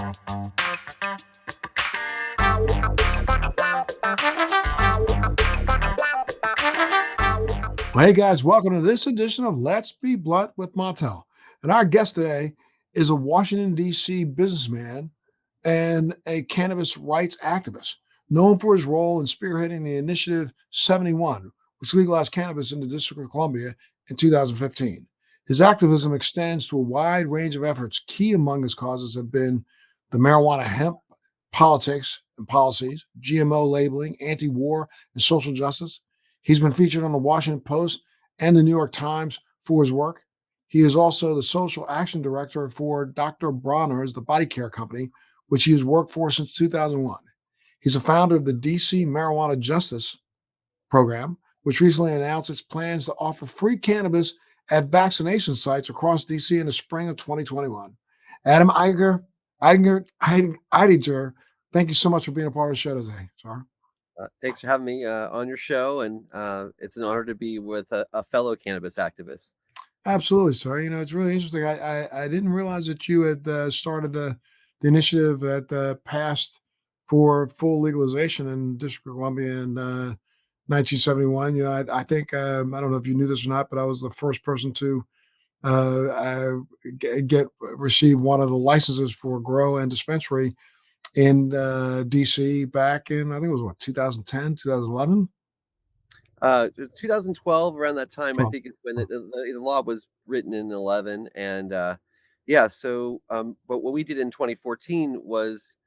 Well, hey guys, welcome to this edition of Let's Be Blunt with Montel. And our guest today is a Washington, D.C. businessman and a cannabis rights activist, known for his role in spearheading the Initiative 71, which legalized cannabis in the District of Columbia in 2015. His activism extends to a wide range of efforts. Key among his causes have been the marijuana hemp politics and policies, GMO labeling, anti-war, and social justice. He's been featured on the Washington Post and the New York Times for his work. He is also the social action director for Dr. Bronner's, the body care company, which he has worked for since 2001. He's a founder of the DC Marijuana Justice Program, which recently announced its plans to offer free cannabis at vaccination sites across DC in the spring of 2021. Adam Eidinger, thank you so much for being a part of the show today, sir. Thanks for having me on your show, and it's an honor to be with a fellow cannabis activist. Absolutely, sir. You know, it's really interesting. I didn't realize that you had started the initiative that passed for full legalization in District of Columbia in 1971. You know, I think I don't know if you knew this or not, but I was the first person to receive one of the licenses for grow and dispensary in DC back in, I think it was 2010, 2011. 2012, around that time, I think is when the law was written in 11, and but what we did in 2014 was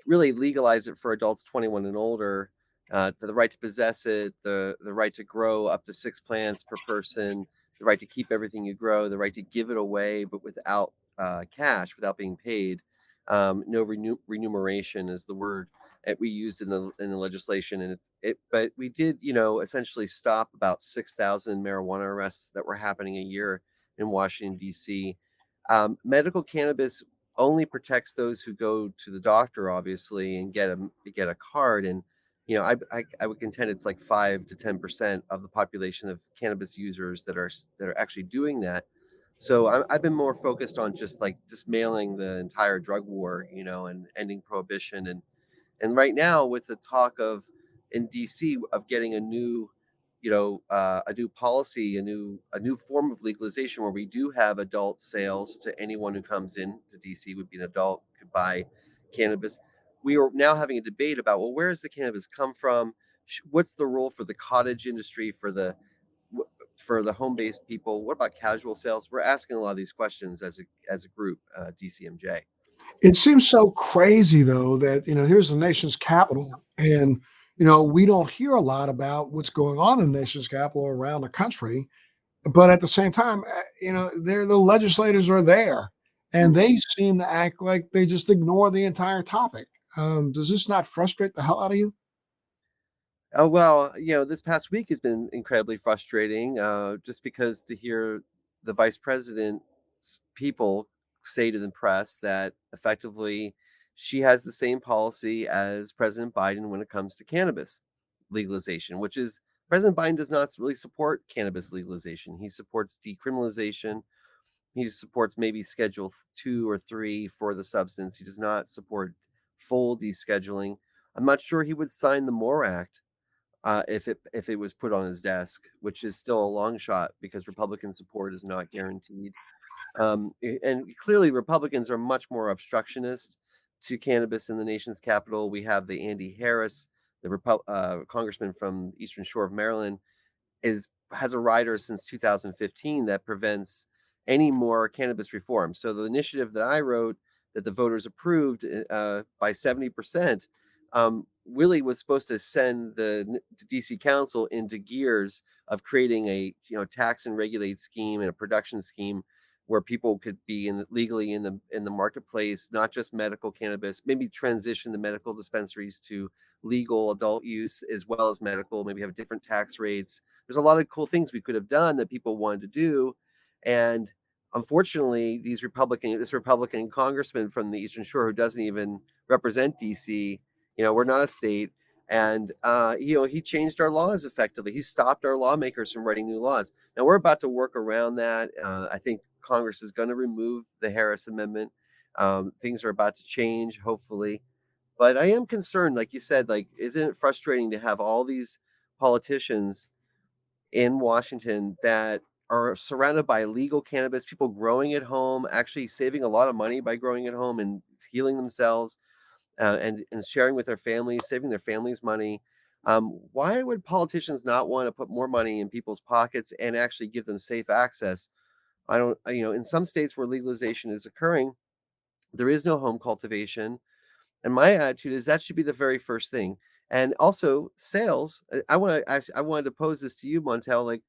really legalize it for adults 21 and older, for the right to possess it, the right to grow up to 6 plants per person, the right to keep everything you grow, the right to give it away, but without cash, without being paid. No remuneration is the word that we used in the legislation, and but we did, essentially stop about 6,000 marijuana arrests that were happening a year in Washington D.C. Medical cannabis only protects those who go to the doctor, obviously, and get a card. And I would contend it's like 5 to 10% of the population of cannabis users that are actually doing that. So I've been more focused on just like dismantling the entire drug war, and ending prohibition. And right now, with the talk of in DC of getting a new, a new policy, a new form of legalization where we do have adult sales to anyone who comes in to DC would be an adult could buy cannabis. We are now having a debate about, well, where does the cannabis come from? What's the role for the cottage industry, for the home-based people? What about casual sales? We're asking a lot of these questions as a group, DCMJ. It seems so crazy though that, here's the nation's capital and, we don't hear a lot about what's going on in the nation's capital around the country. But at the same time, the legislators are there and they seem to act like they just ignore the entire topic. Does this not frustrate the hell out of you? Oh, well, this past week has been incredibly frustrating, just because to hear the vice president's people say to the press that effectively she has the same policy as President Biden when it comes to cannabis legalization, which is President Biden does not really support cannabis legalization. He supports decriminalization. He supports maybe Schedule 2 or 3 for the substance. He does not support full descheduling. I'm not sure he would sign the MORE Act if it was put on his desk, which is still a long shot because Republican support is not guaranteed. And clearly, Republicans are much more obstructionist to cannabis in the nation's capital. We have the Andy Harris, the congressman from the Eastern Shore of Maryland, has a rider since 2015 that prevents any more cannabis reform. So the initiative that I wrote that the voters approved by 70%. Really was supposed to send the DC Council into gears of creating a tax and regulate scheme and a production scheme where people could be legally in the marketplace, not just medical cannabis, maybe transition the medical dispensaries to legal adult use as well as medical, maybe have different tax rates. There's a lot of cool things we could have done that people wanted to do. And unfortunately, this Republican congressman from the Eastern Shore who doesn't even represent DC, we're not a state. And, he changed our laws effectively. He stopped our lawmakers from writing new laws. Now we're about to work around that. I think Congress is going to remove the Harris Amendment. Things are about to change, hopefully. But I am concerned, like you said, like, isn't it frustrating to have all these politicians in Washington that are surrounded by legal cannabis, people growing at home, actually saving a lot of money by growing at home and healing themselves, and sharing with their families, saving their families money. Why would politicians not want to put more money in people's pockets and actually give them safe access? I don't, in some states where legalization is occurring, there is no home cultivation, and my attitude is that should be the very first thing. And also sales. I wanted to pose this to you, Montel. Like,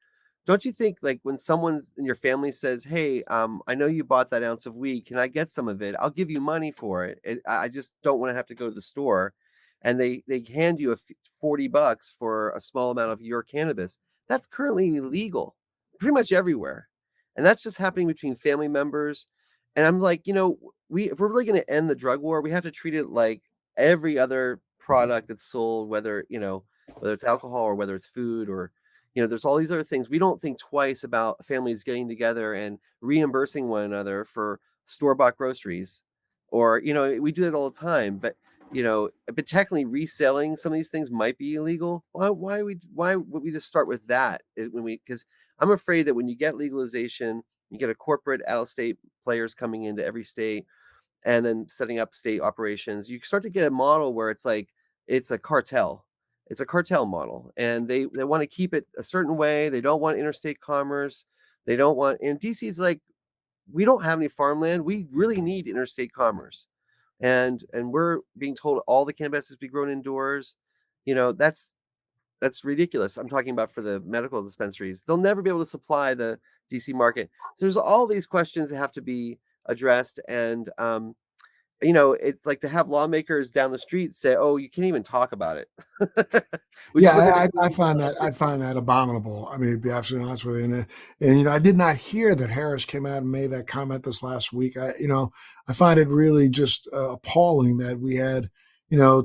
don't you think, like, when someone in your family says, "Hey, I know you bought that ounce of weed. Can I get some of it? I'll give you money for it. I just don't want to have to go to the store." And they hand you $40 for a small amount of your cannabis. That's currently illegal, pretty much everywhere, and that's just happening between family members. And I'm like, we if we're really going to end the drug war, we have to treat it like every other product that's sold, whether it's alcohol or whether it's food, or there's all these other things. We don't think twice about families getting together and reimbursing one another for store-bought groceries, or we do that all the time. But technically reselling some of these things might be illegal. Why would we just start with that? When we Because I'm afraid that when you get legalization, you get a corporate out of state players coming into every state and then setting up state operations. You start to get a model where it's like it's a cartel. It's a cartel model, and they want to keep it a certain way. They don't want interstate commerce. They don't want. And DC's like, we don't have any farmland. We really need interstate commerce, and we're being told all the cannabis is be grown indoors. That's ridiculous. I'm talking about for the medical dispensaries. They'll never be able to supply the DC market. So there's all these questions that have to be addressed. And it's like to have lawmakers down the street say, "Oh, you can't even talk about it," which Yeah, is what they've been I doing for the find that last I 6 find that abominable. I mean, to be absolutely honest with you, and I did not hear that Harris came out and made that comment this last week. I find it really just appalling that we had,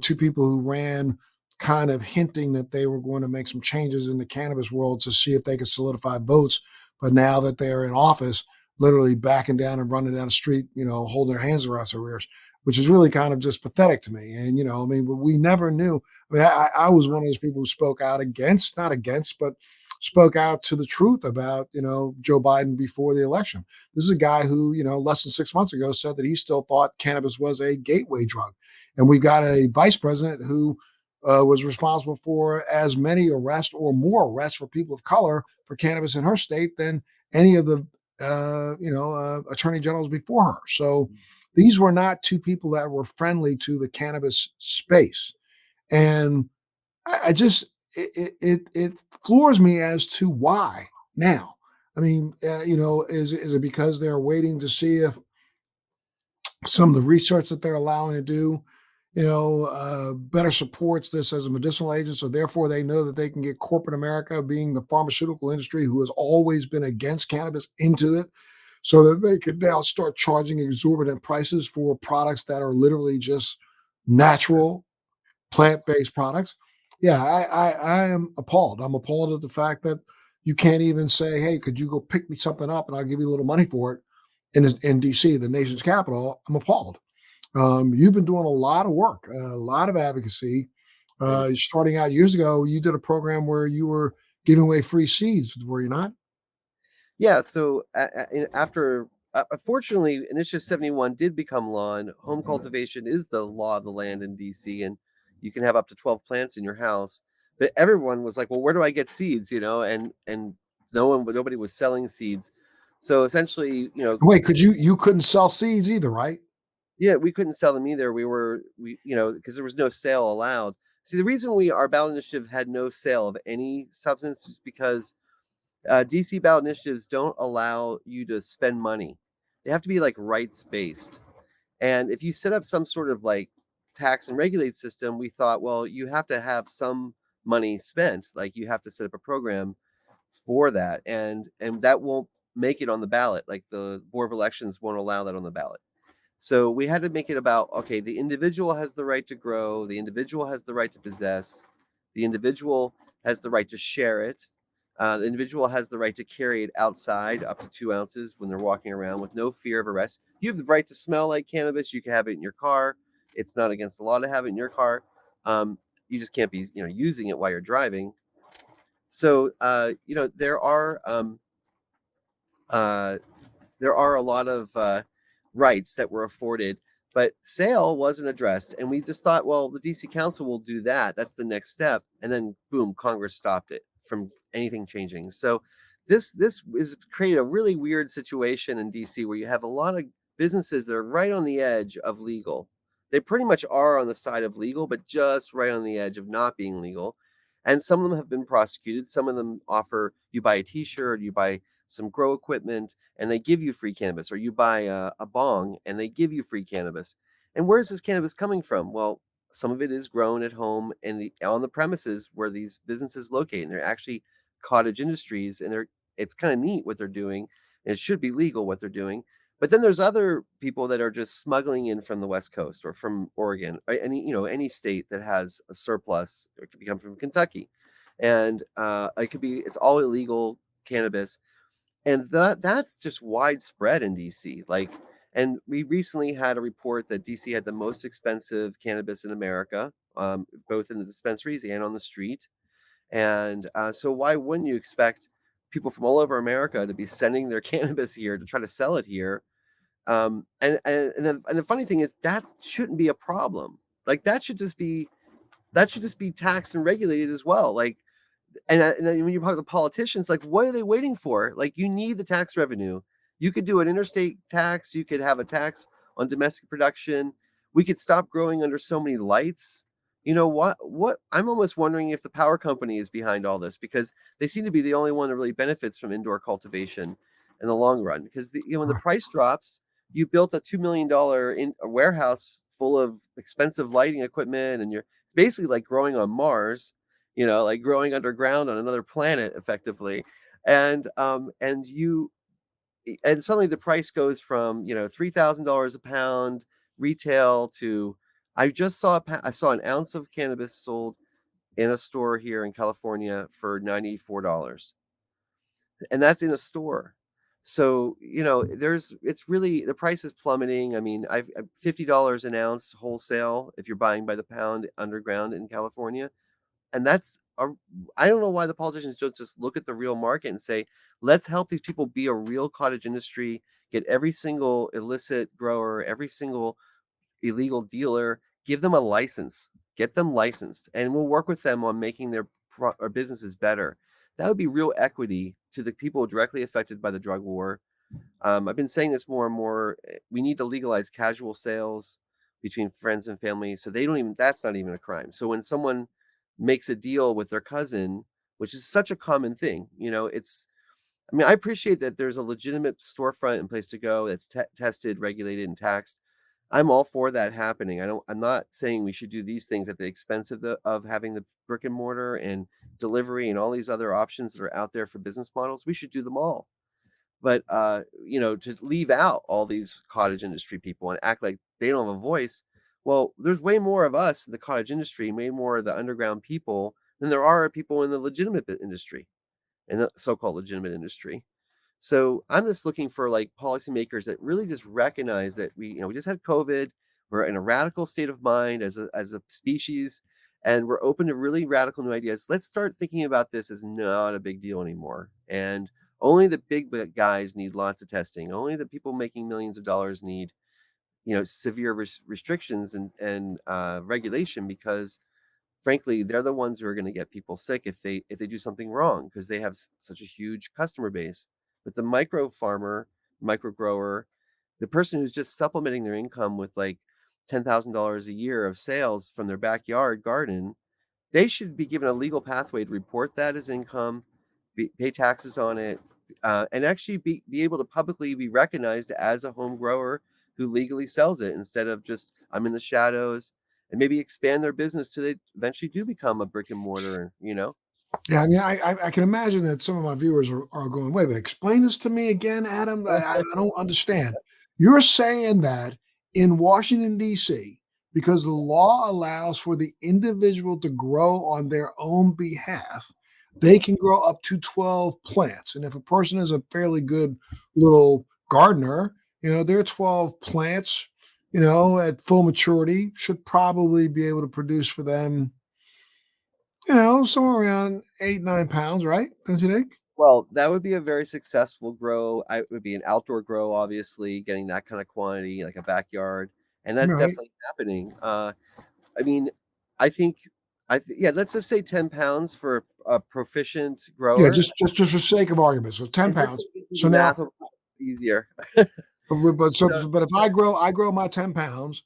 two people who ran kind of hinting that they were going to make some changes in the cannabis world to see if they could solidify votes, but now that they're in office, literally backing down and running down the street, holding their hands around their ears, which is really kind of just pathetic to me. And I mean, we never knew. I mean, I was one of those people who spoke out against, not against, but spoke out to the truth about, Joe Biden before the election. This is a guy who, less than 6 months ago said that he still thought cannabis was a gateway drug. And we've got a vice president who was responsible for as many arrests or more arrests for people of color for cannabis in her state than any of the, attorney generals before her. So these were not two people that were friendly to the cannabis space. And I just it floors me as to why now. I mean, is it because they're waiting to see if some of the research that they're allowing to do, better supports this as a medicinal agent, so therefore they know that they can get corporate America, being the pharmaceutical industry who has always been against cannabis, into it, so that they could now start charging exorbitant prices for products that are literally just natural plant-based products. Yeah, I am appalled. I'm appalled at the fact that you can't even say, "Hey, could you go pick me something up and I'll give you a little money for it," in DC, the nation's capital. I'm appalled. You've been doing a lot of work, a lot of advocacy. Thanks. Starting out years ago, you did a program where you were giving away free seeds, were you not? Yeah. So after, fortunately, Initiative 71 did become law, and home cultivation is the law of the land in DC, and you can have up to 12 plants in your house. But everyone was like, "Well, where do I get seeds?" And nobody was selling seeds. So essentially, Wait, you couldn't sell seeds either, right? yeah, we couldn't sell them either. Because there was no sale allowed. See, the reason our ballot initiative had no sale of any substance was because DC ballot initiatives don't allow you to spend money. They have to be like rights based. And if you set up some sort of like tax and regulate system, we thought, well, you have to have some money spent. Like, you have to set up a program for that, and that won't make it on the ballot. Like, the Board of Elections won't allow that on the ballot. So we had to make it about, okay, the individual has the right to grow, the individual has the right to possess, the individual has the right to share it, The individual has the right to carry it outside up to 2 ounces when they're walking around with no fear of arrest. You have the right to smell like cannabis. You can have it in your car. It's not against the law to have it in your car. Um, you just can't be, using it while you're driving. So, uh, there are a lot of rights that were afforded, but sale wasn't addressed. And we just thought, well, the DC Council will do that. That's the next step. And then, boom, Congress stopped it from anything changing. So this is created a really weird situation in DC where you have a lot of businesses that are right on the edge of legal. They pretty much are on the side of legal, but just right on the edge of not being legal. And some of them have been prosecuted. Some of them offer you buy a T-shirt, you buy some grow equipment, and they give you free cannabis, or you buy a bong and they give you free cannabis. And where's this cannabis coming from? Well, some of it is grown at home and on the premises where these businesses locate, and they're actually cottage industries, and it's kind of neat what they're doing, and it should be legal what they're doing. But then there's other people that are just smuggling in from the West Coast or from Oregon, or any state that has a surplus. Or it could come from Kentucky, and it's all illegal cannabis, and that's just widespread in DC. And we recently had a report that DC had the most expensive cannabis in America, both in the dispensaries and on the street. And so why wouldn't you expect people from all over America to be sending their cannabis here to try to sell it here? And the funny thing is that shouldn't be a problem. Like that should just be taxed and regulated as well. And then when you talk to the politicians, like, what are they waiting for? Like, you need the tax revenue. You could do an interstate tax. You could have a tax on domestic production. We could stop growing under so many lights. You know what? What I'm almost wondering if the power company is behind all this, because they seem to be the only one that really benefits from indoor cultivation in the long run. Because when the Right. price drops, you built a $2 million in a warehouse full of expensive lighting equipment, and it's basically like growing on Mars, like growing underground on another planet effectively. And suddenly the price goes from, $3,000 a pound retail to, I saw an ounce of cannabis sold in a store here in California for $94. And that's in a store. So, it's really, the price is plummeting. I mean, I've $50 an ounce wholesale if you're buying by the pound underground in California. And I don't know why the politicians don't just look at the real market and say, let's help these people be a real cottage industry, get every single illicit grower, every single illegal dealer, give them a license, get them licensed, and we'll work with them on making their businesses better. That would be real equity to the people directly affected by the drug war. I've been saying this more and more. We need to legalize casual sales between friends and family, so that's not even a crime. So when someone makes a deal with their cousin, which is such a common thing, I mean, I appreciate that there's a legitimate storefront and place to go that's tested, regulated, and taxed. I'm all for that happening. I'm not saying we should do these things at the expense of having the brick and mortar and delivery and all these other options that are out there for business models. We should do them all. But to leave out all these cottage industry people and act like they don't have a voice, well, there's way more of us in the cottage industry, way more of the underground people than there are people in the legitimate industry, in the so-called legitimate industry. So I'm just looking for like policymakers that really just recognize that we just had COVID. We're in a radical state of mind as a species, and we're open to really radical new ideas. Let's start thinking about this as not a big deal anymore. And only the big guys need lots of testing. Only the people making millions of dollars need, severe restrictions and regulation, because frankly, they're the ones who are going to get people sick if they do something wrong, because they have such a huge customer base. But the micro farmer, micro grower, the person who's just supplementing their income with like $10,000 a year of sales from their backyard garden, they should be given a legal pathway to report that as income, pay taxes on it, and actually be able to publicly be recognized as a home grower who legally sells it, instead of just, I'm in the shadows, and maybe expand their business till they eventually do become a brick and mortar. Yeah, I mean, I can imagine that some of my viewers are going, "Wait, explain this to me again, Adam. I don't understand." You're saying that in Washington D.C., because the law allows for the individual to grow on their own behalf, they can grow up to 12 plants. And if a person is a fairly good little gardener, their 12 plants, at full maturity should probably be able to produce for them, somewhere around 8, 9 pounds, right? Don't you think? Well, that would be a very successful grow. It would be an outdoor grow, obviously, getting that kind of quantity, like a backyard, and that's Right. definitely happening. I mean, I think, yeah, let's just say 10 pounds for a proficient Yeah, grower, just for sake of argument. So 10 and just so pounds. we can do So the now, math a little easier. So, but if I grow my 10 pounds,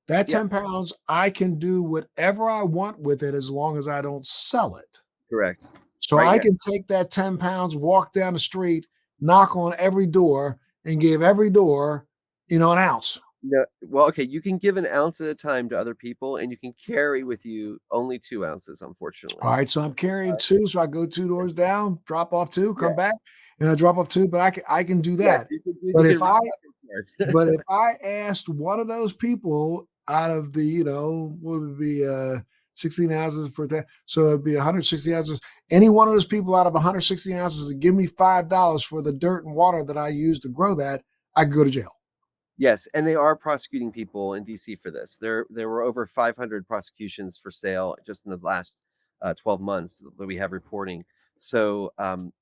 that yeah, 10 pounds, I can do whatever I want with it as long as I don't sell it. correct. So Right? I Yeah. can take that 10 pounds, walk down the street, knock on every door, and give every door, an ounce. No, well, okay, you can give an ounce at a time to other people, and you can carry with you only 2 ounces, All unfortunately. right, so I'm carrying two, so I go two doors down, drop off two, Yeah. come back, and I drop off two. But I can do Yes, that. you But can if read I back and but if forth. I asked one of those people out of the, what would it be, 16 ounces per day, so it'd be 160 ounces. Any one of those people out of 160 ounces to give me $5 for the dirt and water that I use to grow that, I could go to jail. Yes, and they are prosecuting people in DC for this. There were over 500 prosecutions for sale just in the last 12 months that we have reporting. So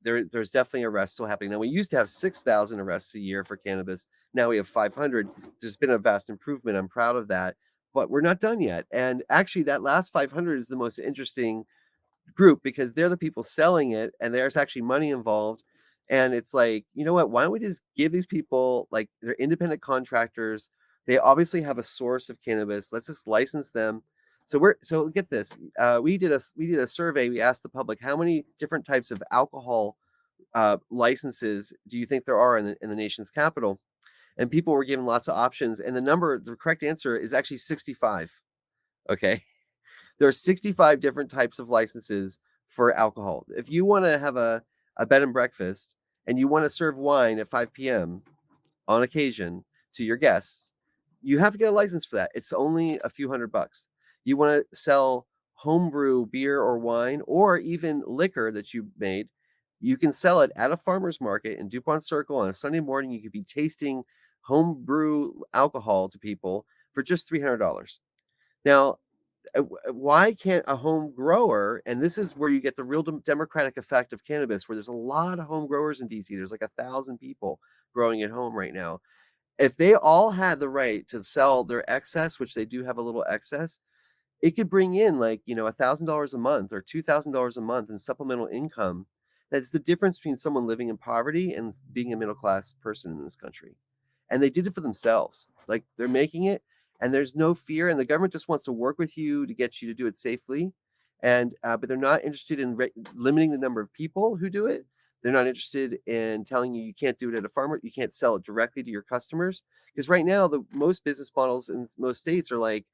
there's definitely arrests still happening. Now we used to have 6,000 arrests a year for cannabis. Now we have 500. There's been a vast improvement. I'm proud of that, but we're not done yet. And actually, that last 500 is the most interesting group because they're the people selling it and there's actually money involved. And it's like, you know what? Why don't we just give these people, like, they're independent contractors? They obviously have a source of cannabis. Let's just license them. So get this. We did a survey. We asked the public how many different types of alcohol licenses do you think there are in the nation's capital? And people were given lots of options. And the correct answer is actually 65. Okay. There are 65 different types of licenses for alcohol. If you want to have a bed and breakfast and you want to serve wine at 5 p.m. on occasion to your guests, you have to get a license for that. It's only a few $100. You want to sell homebrew beer or wine or even liquor that you made, you can sell it at a farmer's market in DuPont Circle on a Sunday morning. You could be tasting homebrew alcohol to people for just $300. Now, why can't a home grower, and this is where you get the real democratic effect of cannabis, where there's a lot of home growers in DC. There's like 1,000 people growing at home right now. If they all had the right to sell their excess, which they do have a little excess, it could bring in, like, $1,000 a month or $2,000 a month in supplemental income. That's the difference between someone living in poverty and being a middle class person in this country. And they did it for themselves. Like, they're making it, and there's no fear, and the government just wants to work with you to get you to do it safely. And but they're not interested in limiting the number of people who do it. They're not interested in telling you can't do it at a farmer. You can't sell it directly to your customers because right now the most business models in most states are like,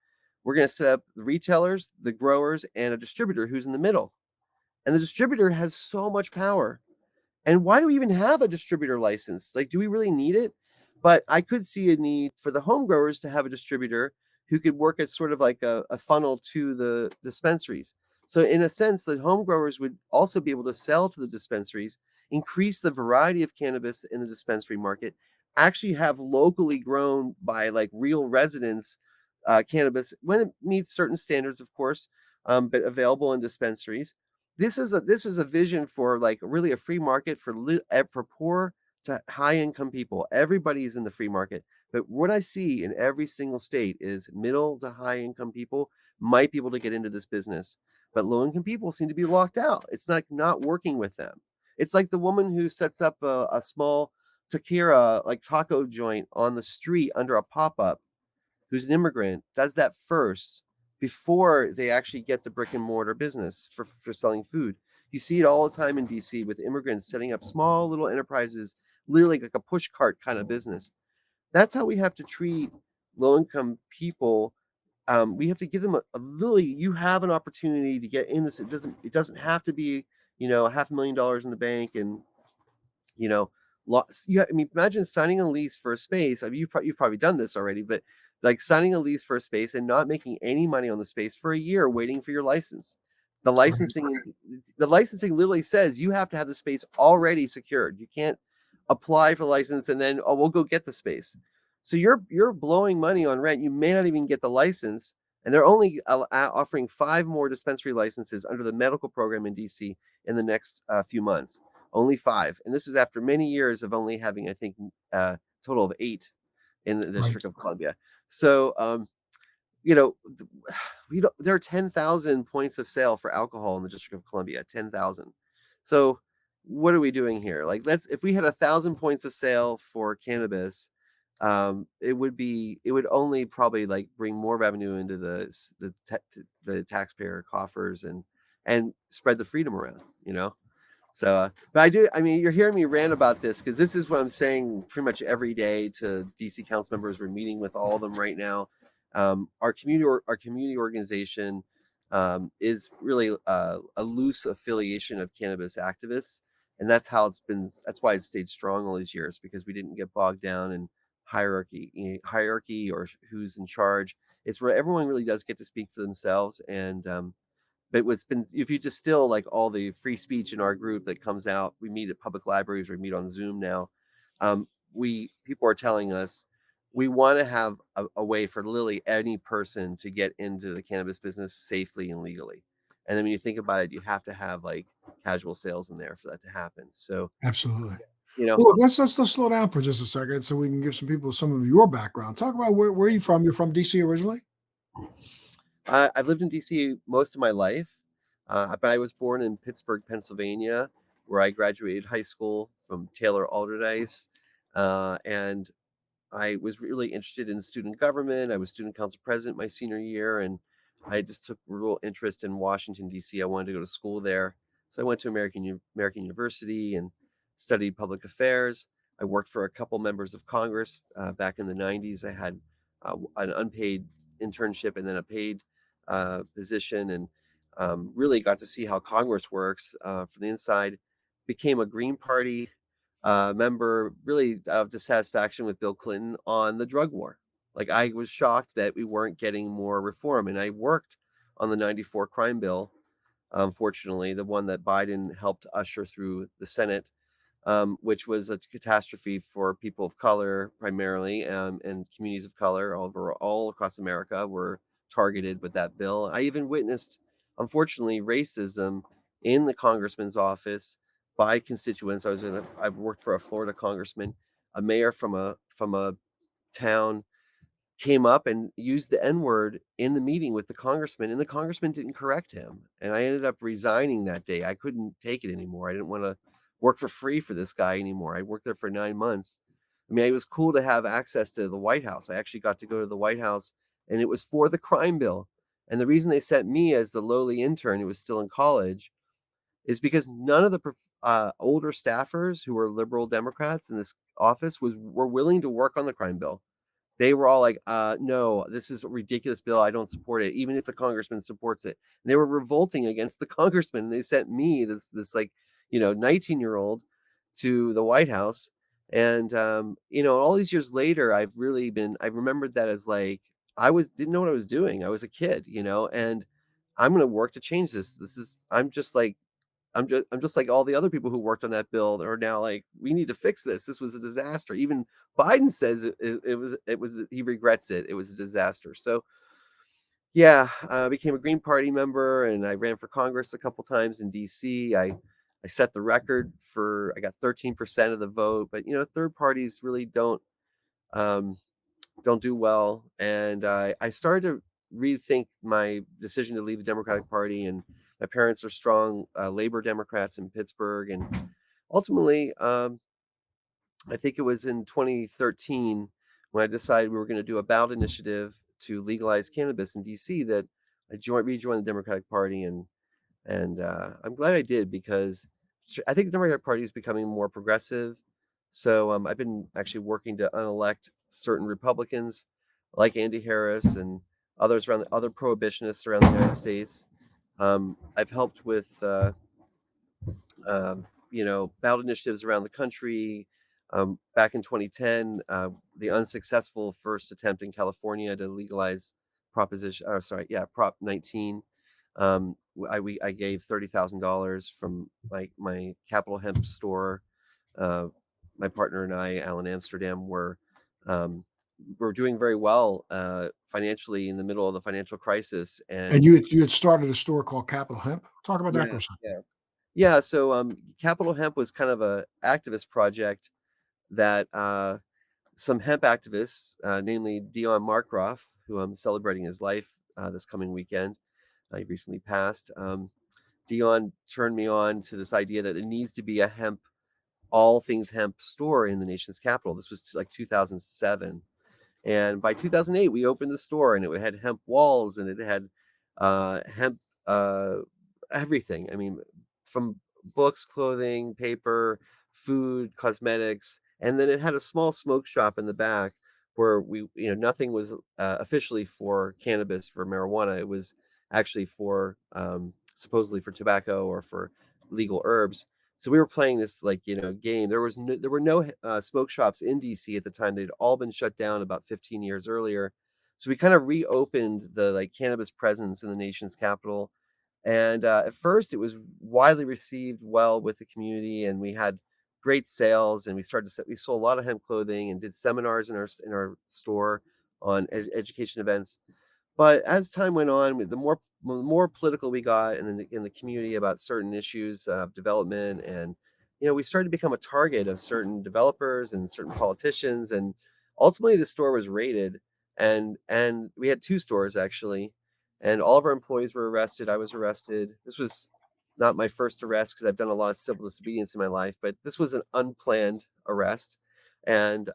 we're going to set up the retailers, the growers, and a distributor who's in the middle. And the distributor has so much power. And why do we even have a distributor license? Like, do we really need it? But I could see a need for the home growers to have a distributor who could work as sort of like a funnel to the dispensaries. So, in a sense, the home growers would also be able to sell to the dispensaries, increase the variety of cannabis in the dispensary market, actually have locally grown by like real residents cannabis when it meets certain standards, of course, but available in dispensaries. This is a vision for like really a free market for poor to high income people. Everybody is in the free market. But what I see in every single state is middle to high income people might be able to get into this business, but low income people seem to be locked out. It's like not working with them. It's like the woman who sets up a small taqueria, like taco joint on the street under a pop up, who's an immigrant, does that first before they actually get the brick and mortar business for selling food. You see it all the time in DC with immigrants setting up small little enterprises, literally like a push cart kind of business. That's how we have to treat low income people. We have to give them a you have an opportunity to get in this. It doesn't have to be, $500,000 in the bank and you know, lots. Yeah, I mean, imagine signing a lease for a space. I mean, you've probably done this already, but like signing a lease for a space and not making any money on the space for a year, waiting for your license. The Right. licensing literally says you have to have the space already secured. You can't apply for the license and then, oh, we'll go get the space. So you're blowing money on rent. You may not even get the license, and they're only offering 5 more dispensary licenses under the medical program in DC in the next few months. Only 5, and this is after many years of only having, I think, total of 8 in the Right. District of Columbia. So you know, there are 10,000 points of sale for alcohol in the District of Columbia, 10,000. So what are we doing here? Like, if we had 1,000 points of sale for cannabis, it would only probably like bring more revenue into the taxpayer coffers and spread the freedom around, you know? So, but I mean, you're hearing me rant about this because this is what I'm saying pretty much every day to DC council members. We're meeting with all of them right now. Our community organization is really a loose affiliation of cannabis activists, and that's why it's stayed strong all these years, because we didn't get bogged down in hierarchy or who's in charge. It's where everyone really does get to speak for themselves, and but what's been, if you distill like all the free speech in our group that comes out, we meet at public libraries, we meet on Zoom now. We People are telling us we want to have a way for literally any person to get into the cannabis business safely and legally. And then when you think about it, you have to have like casual sales in there for that to happen. So, Absolutely. you know, Well, look, let's slow down for just a second so we can give some people some of your background. Talk about where are you from? You're from DC originally? I've lived in DC most of my life, but I was born in Pittsburgh, Pennsylvania, where I graduated high school from Taylor Alderdice. And I was really interested in student government. I was student council president my senior year, and I just took real interest in Washington D.C. I wanted to go to school there, so I went to American University and studied public affairs. I worked for a couple members of Congress back in the '90s. I had an unpaid internship and then a paid position, and really got to see how Congress works from the inside. Became a Green Party member, really out of dissatisfaction with Bill Clinton on the drug war. Like, I was shocked that we weren't getting more reform, and I worked on the '94 crime bill. Fortunately, the one that Biden helped usher through the Senate, which was a catastrophe for people of color primarily, and communities of color all across America were targeted with that bill. I even witnessed, unfortunately, racism in the congressman's office by constituents. I worked for a Florida congressman, a mayor from a town came up and used the N word in the meeting with the congressman, and the congressman didn't correct him. And I ended up resigning that day. I couldn't take it anymore. I didn't want to work for free for this guy anymore. I worked there for 9 months. I mean, it was cool to have access to the White House. I actually got to go to the White House, and it was for the crime bill. And the reason they sent me as the lowly intern who was still in college is because none of the older staffers who were liberal Democrats in this office were willing to work on the crime bill. They were all like, no, this is a ridiculous bill. I don't support it, even if the congressman supports it. And they were revolting against the congressman. And they sent me, this like, 19-year-old to the White House. And all these years later, I remembered that as like, didn't know what I was doing. I was a kid, and I'm gonna work to change this. I'm just like all the other people who worked on that bill are now like, we need to fix this. This was a disaster. Even Biden says it was he regrets it. It was a disaster. So yeah, I became a Green Party member, and I ran for Congress a couple times in DC. I set the record I got 13% of the vote, but third parties really um, don't do well. And I started to rethink my decision to leave the Democratic Party. And my parents are strong labor Democrats in Pittsburgh. And ultimately, I think it was in 2013 when I decided we were going to do a ballot initiative to legalize cannabis in DC that rejoined the Democratic Party. And I'm glad I did, because I think the Democratic Party is becoming more progressive. So I've been actually working to unelect certain Republicans like Andy Harris and others around other prohibitionists around the United States. I've helped with ballot initiatives around the country. Back in 2010, the unsuccessful first attempt in California to legalize Prop 19. I gave $30,000 from my Capital Hemp store. Uh, my partner and I, Alan Amsterdam, um, were doing very well financially in the middle of the financial crisis. And And you had started a store called Capital Hemp? Talk about that yeah, for a second. yeah, yeah. So Capital Hemp was kind of a activist project that some hemp activists, namely Dion Markroff, who I'm celebrating his life this coming weekend. He recently passed. Dion turned me on to this idea that there needs to be a all things hemp store in the nation's capital. This was like 2007. And by 2008, we opened the store and it had hemp walls and it had hemp uh, everything. I mean, from books, clothing, paper, food, cosmetics, and then it had a small smoke shop in the back where nothing was officially for cannabis, for marijuana. It was actually for supposedly for tobacco or for legal herbs. So we were playing this game. There were no smoke shops in DC at the time. They'd all been shut down about 15 years earlier. So we kind of reopened the cannabis presence in the nation's capital. And at first, it was widely received well with the community, and we had great sales. And we sold a lot of hemp clothing and did seminars in our store on education events. But as time went on, the more political we got in the community about certain issues of development, and we started to become a target of certain developers and certain politicians, and ultimately the store was raided, and we had two stores actually, and all of our employees were arrested. I was arrested. This was not my first arrest because I've done a lot of civil disobedience in my life, but this was an unplanned arrest, and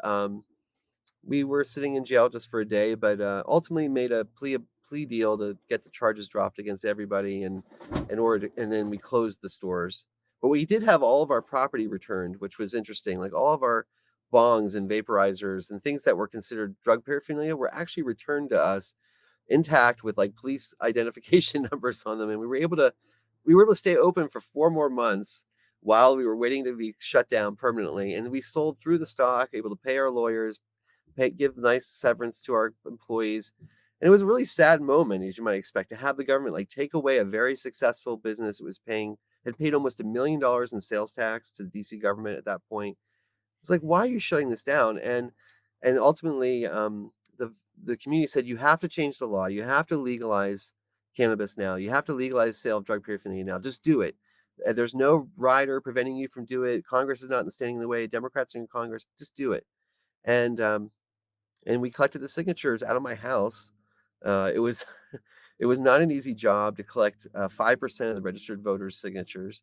we were sitting in jail just for a day, but ultimately made a plea deal to get the charges dropped against everybody, and and then we closed the stores. But we did have all of our property returned, which was interesting. Like all of our bongs and vaporizers and things that were considered drug paraphernalia were actually returned to us intact with police identification numbers on them, and we were able to stay open for 4 more months while we were waiting to be shut down permanently. And we sold through the stock, able to pay our lawyers, give nice severance to our employees. And it was a really sad moment, as you might expect, to have the government take away a very successful business. Had paid almost $1 million in sales tax to the DC government at that point. It's like, why are you shutting this down? And ultimately, the community said you have to change the law. You have to legalize cannabis now. You have to legalize sale of drug paraphernalia now. Just do it. There's no rider preventing you from doing it. Congress is not standing in the way. Democrats in Congress, just do it. And we collected the signatures out of my house. It was it was not an easy job to collect 5% of the registered voters' signatures,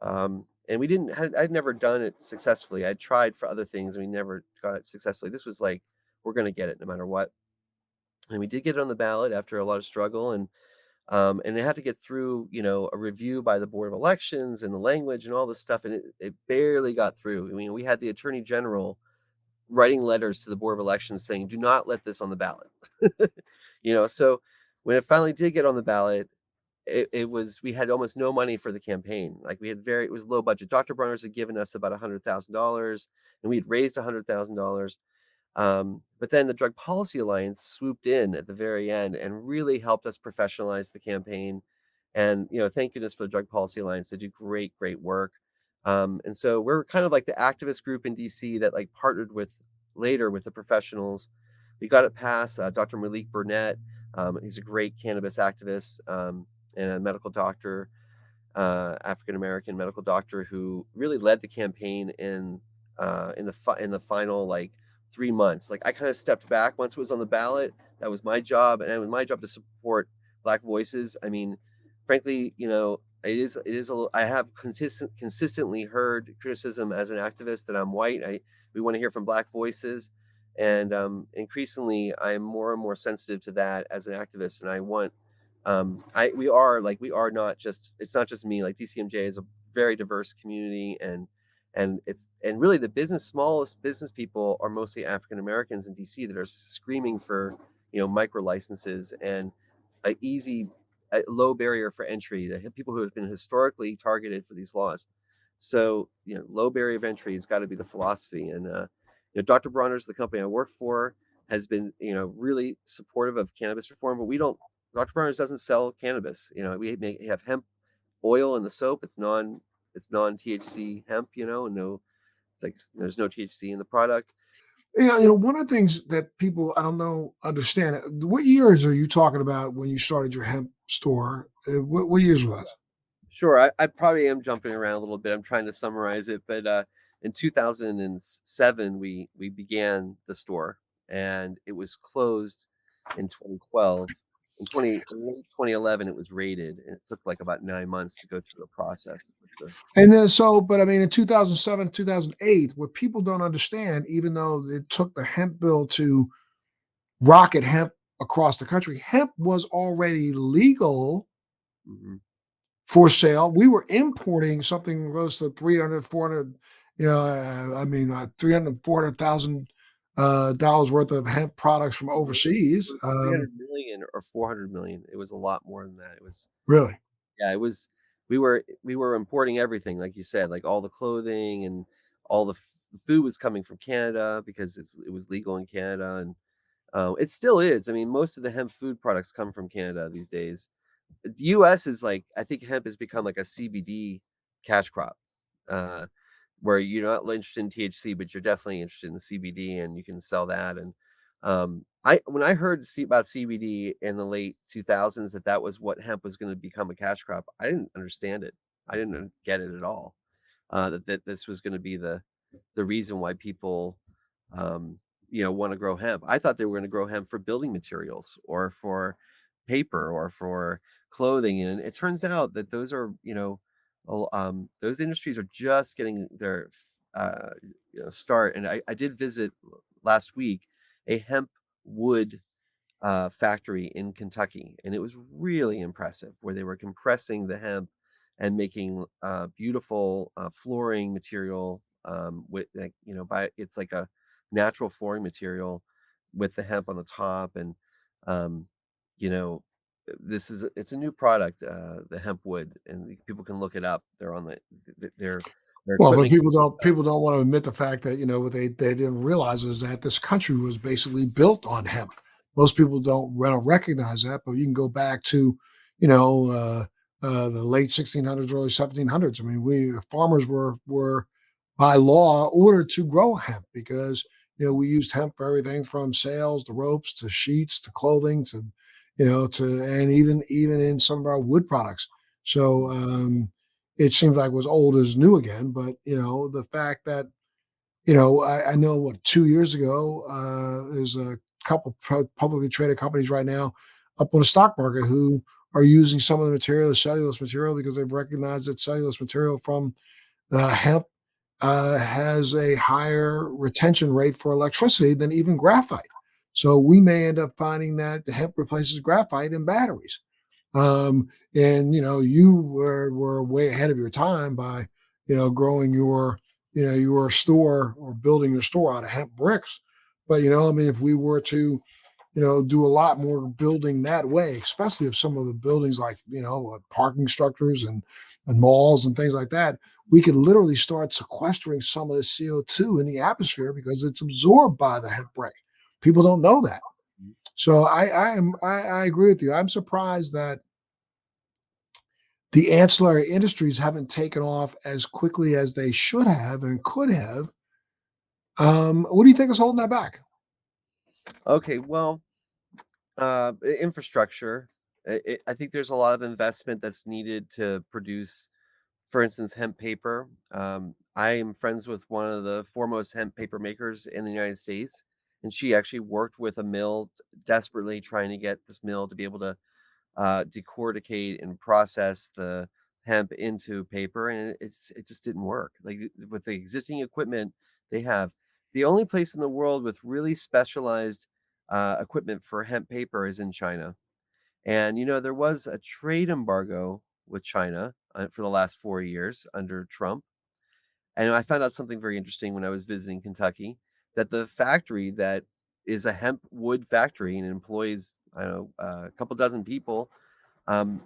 and I'd never done it successfully. I tried for other things, and we never got it successfully. This was like, we're going to get it no matter what, and we did get it on the ballot after a lot of struggle, and it had to get through a review by the Board of Elections and the language and all this stuff, and it barely got through. I mean, we had the Attorney General writing letters to the Board of Elections saying, "Do not let this on the ballot." So when it finally did get on the ballot, it was we had almost no money for the campaign. It was low budget. Dr. Bronner's had given us about $100,000, and we had raised $100,000. But then the Drug Policy Alliance swooped in at the very end and really helped us professionalize the campaign. And thank goodness for the Drug Policy Alliance. They do great work. And so we're kind of like the activist group in DC that partnered with later with the professionals. We got it passed. Dr. Malik Burnett, he's a great cannabis activist and a medical doctor, African American medical doctor who really led the campaign in the final 3 months. I kind of stepped back once it was on the ballot. That was my job, and it was my job to support Black voices. I mean, frankly, I have consistently heard criticism as an activist that I'm white. We want to hear from Black voices, and increasingly, I'm more and more sensitive to that as an activist, and I want I we are not just it's not just me. DCMJ is a very diverse community, and really the smallest business people are mostly African Americans in DC that are screaming for micro licenses and a low barrier for entry. The people who have been historically targeted for these laws. So low barrier of entry has got to be the philosophy. And Dr. Bronner's, the company I work for, has been really supportive of cannabis reform, but we don't Dr. Bronner's doesn't sell cannabis. We have hemp oil in the soap. It's non THC hemp. And no, it's like there's no THC in the product. Yeah, one of the things that people I don't know understand. What years are you talking about when you started your hemp store? What years was that? Sure, I probably am jumping around a little bit. I'm trying to summarize it, but in 2007 we began the store, and it was closed in 2012. In late 2011, it was raided, and it took like about 9 months to go through the process with the. And then but I mean, in 2007, 2008, what people don't understand, even though it took the hemp bill to rocket hemp across the country, hemp was already legal Mhm. for sale. We were importing something close to 300, 400, I mean, 300, $400,000 dollars worth of hemp products from It overseas. was 300 million or 400 million. It was a lot more than that. It was. Really? Yeah, it was. We were importing everything, like you said, like all the clothing and all the food was coming from Canada because it was legal in Canada, and it still is. I mean, most of the hemp food products come from Canada these days. The U.S. is like, I think hemp has become like a CBD cash crop, uh, where you're not interested in THC, but you're definitely interested in the CBD, and you can sell that. And I when I heard about CBD in the late 2000s that was what hemp was going to become a cash crop, I didn't understand it. I didn't get it at all. That this was going to be the reason why people um, want to grow hemp. I thought they were going to grow hemp for building materials or for paper or for clothing, and it turns out that those are those industries are just getting their uh, start. And I did visit last week a hemp wood factory in Kentucky, and it was really impressive where they were compressing the hemp and making beautiful flooring material with like by it's like a natural flooring material with the hemp on the top. And um, you know it's a new product, the hemp wood, and people can look it up. They're on their Well, but equipment. people don't want to admit the fact that what they didn't realize is that this country was basically built on hemp. Most people don't recognize that, but you can go back to you know the late 1600s, early 1700s. I mean, we farmers were by law ordered to grow hemp because we used hemp for everything from sails to ropes to sheets to clothing to to and even in some of our wood products. So it seems like was old as new again. But the fact that I know what 2 years ago there's a couple publicly traded companies right now up on the stock market who are using some of the material, the cellulose material, because they've recognized that cellulose material from hemp has a higher retention rate for electricity than even graphite. So we may end up finding that the hemp replaces graphite in batteries. And you were way ahead of your time by growing your store or building your store out of hemp bricks. But I mean, if we were to do a lot more building that way, especially if some of the buildings like parking structures and malls and things like that, we could literally start sequestering some of the CO2 in the atmosphere because it's absorbed by the hemp brick. People don't know that. So I agree with you. I'm surprised that the ancillary industries haven't taken off as quickly as they should have and could have. What do you think is holding that back? Okay, well, infrastructure. I think there's a lot of investment that's needed to produce, for instance, hemp paper. I am friends with one of the foremost hemp paper makers in the United States, and she actually worked with a mill desperately trying to get this mill to be able to decorticate and process the hemp into paper, and it just didn't work. Like with the existing equipment they have, the only place in the world with really specialized equipment for hemp paper is in China. And there was a trade embargo with China for the last 4 years under Trump. And I found out something very interesting when I was visiting Kentucky, that the factory that is a hemp wood factory and employs, I don't know, a couple dozen people. Um,